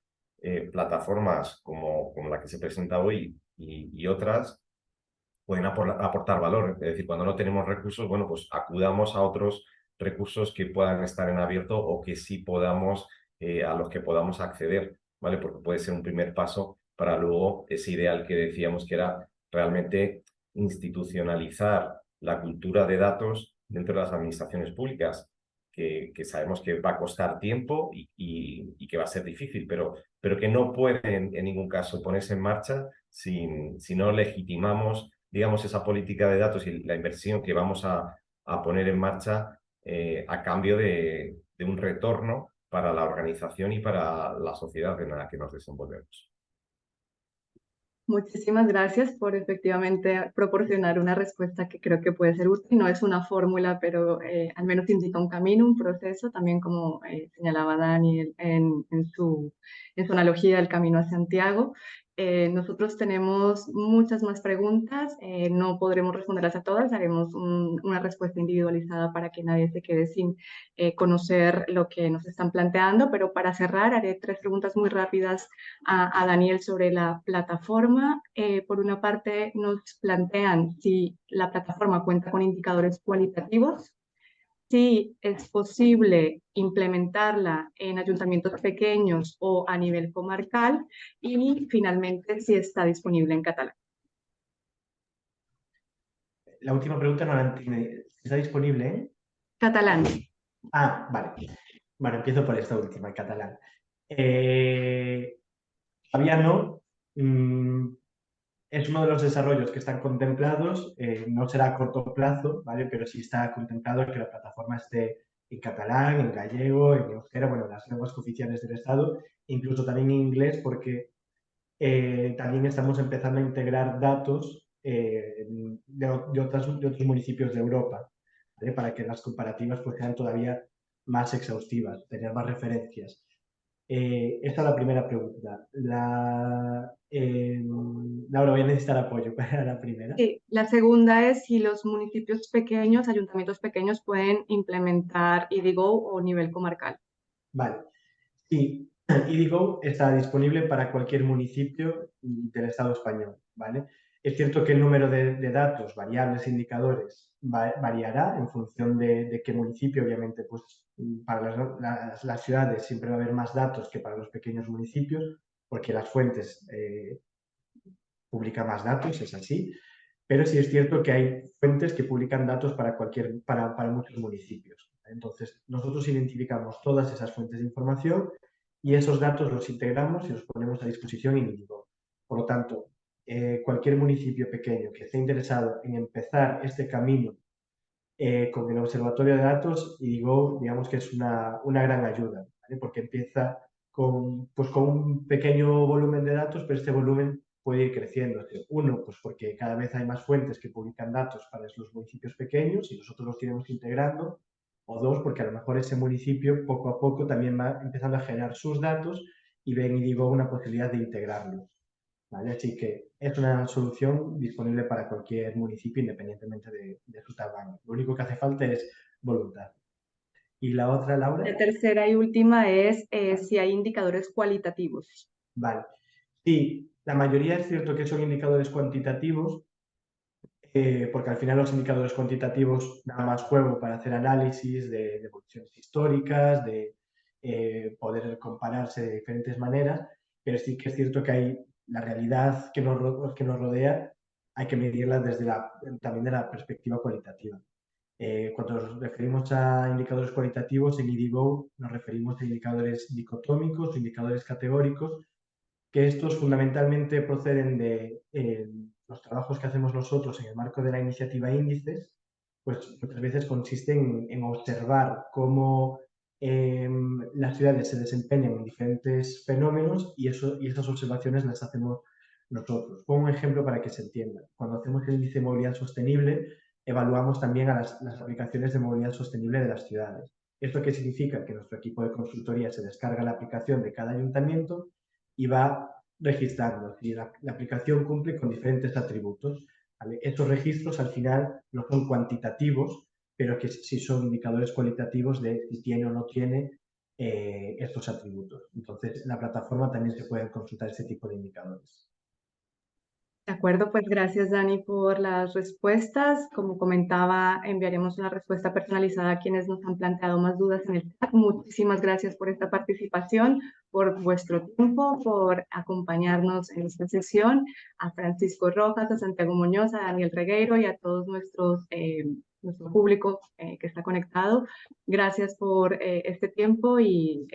plataformas como la que se presenta hoy y otras pueden aportar valor. Es decir, cuando no tenemos recursos, bueno, pues acudamos a otros recursos que puedan estar en abierto o que sí podamos, a los que podamos acceder, ¿vale? Porque puede ser un primer paso para luego ese ideal que decíamos que era realmente institucionalizar la cultura de datos dentro de las administraciones públicas, que sabemos que va a costar tiempo y que va a ser difícil, pero que no puede en ningún caso ponerse en marcha si no legitimamos, digamos, esa política de datos y la inversión que vamos a poner en marcha a cambio de un retorno para la organización y para la sociedad en la que nos desenvolvemos. Muchísimas gracias por efectivamente proporcionar una respuesta que creo que puede ser útil. No es una fórmula, pero al menos indica un camino, un proceso, también como señalaba Dani en su analogía del camino a Santiago. Nosotros tenemos muchas más preguntas, no podremos responderlas a todas, haremos una respuesta individualizada para que nadie se quede sin conocer lo que nos están planteando, pero para cerrar haré 3 preguntas muy rápidas a Daniel sobre la plataforma. Por una parte, nos plantean si la plataforma cuenta con indicadores cualitativos, si es posible implementarla en ayuntamientos pequeños o a nivel comarcal y finalmente si está disponible en catalán. La última pregunta no la entiendo. ¿Está disponible en? Catalán. Ah, vale. Bueno, empiezo por esta última, en catalán. Todavía no. Es uno de los desarrollos que están contemplados, no será a corto plazo, ¿vale? Pero sí está contemplado que la plataforma esté en catalán, en gallego, en euskera, bueno, las lenguas oficiales del Estado, incluso también en inglés, porque también estamos empezando a integrar datos de otros municipios de Europa, ¿vale? Para que las comparativas pues, sean todavía más exhaustivas, tener más referencias. Esta es la primera pregunta. Laura, voy a necesitar apoyo para la primera. Sí, la segunda es si los municipios pequeños, ayuntamientos pequeños pueden implementar IDIGO o nivel comarcal. Vale. Sí, IDIGO está disponible para cualquier municipio del Estado español, ¿vale? Es cierto que el número de datos, variables e indicadores variará en función de qué municipio, obviamente, pues para las ciudades siempre va a haber más datos que para los pequeños municipios, porque las fuentes publican más datos, es así, pero sí es cierto que hay fuentes que publican datos para muchos municipios. Entonces, nosotros identificamos todas esas fuentes de información y esos datos los integramos y los ponemos a disposición en IDIGO. Por lo tanto, cualquier municipio pequeño que esté interesado en empezar este camino con el observatorio de datos, IDIGO, digamos que es una gran ayuda, ¿vale? Porque empieza pues con un pequeño volumen de datos, pero este volumen puede ir creciendo. Uno, pues porque cada vez hay más fuentes que publican datos para los municipios pequeños y nosotros los iremos integrando. O dos, porque a lo mejor ese municipio poco a poco también va empezando a generar sus datos y ven IDIGO una posibilidad de integrarlos, ¿vale? Así que es una solución disponible para cualquier municipio independientemente de su tamaño. Lo único que hace falta es voluntad. ¿Y la otra, Laura? La tercera y última es si hay indicadores cualitativos. Vale. Sí, la mayoría es cierto que son indicadores cuantitativos. porque al final los indicadores cuantitativos dan más juego para hacer análisis de evoluciones históricas, de poder compararse de diferentes maneras, pero sí que es cierto que hay la realidad que nos rodea, hay que medirla desde también de la perspectiva cualitativa. Cuando nos referimos a indicadores cualitativos, en IDIGO nos referimos a indicadores dicotómicos, indicadores categóricos, que estos fundamentalmente proceden de los trabajos que hacemos nosotros en el marco de la iniciativa Índices, pues muchas veces consisten en observar cómo las ciudades se desempeñan en diferentes fenómenos y esas observaciones las hacemos nosotros. Pongo un ejemplo para que se entienda. Cuando hacemos el índice de movilidad sostenible, evaluamos también a las aplicaciones de movilidad sostenible de las ciudades. ¿Esto qué significa? Que nuestro equipo de consultoría se descarga la aplicación de cada ayuntamiento y va registrando. Es decir, la aplicación cumple con diferentes atributos. ¿Vale? Estos registros al final no son cuantitativos, pero que sí son indicadores cualitativos de si tiene o no tiene estos atributos. Entonces, en la plataforma también se pueden consultar este tipo de indicadores. De acuerdo, pues gracias Dani por las respuestas. Como comentaba, enviaremos una respuesta personalizada a quienes nos han planteado más dudas en el chat. Muchísimas gracias por esta participación, por vuestro tiempo, por acompañarnos en esta sesión. A Francisco Rojas, a Santiago Muñoz, a Daniel Regueiro y a todos nuestro público que está conectado. Gracias por este tiempo y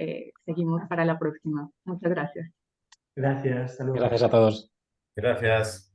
seguimos para la próxima. Muchas gracias. Gracias, hasta luego. Gracias a todos. Gracias.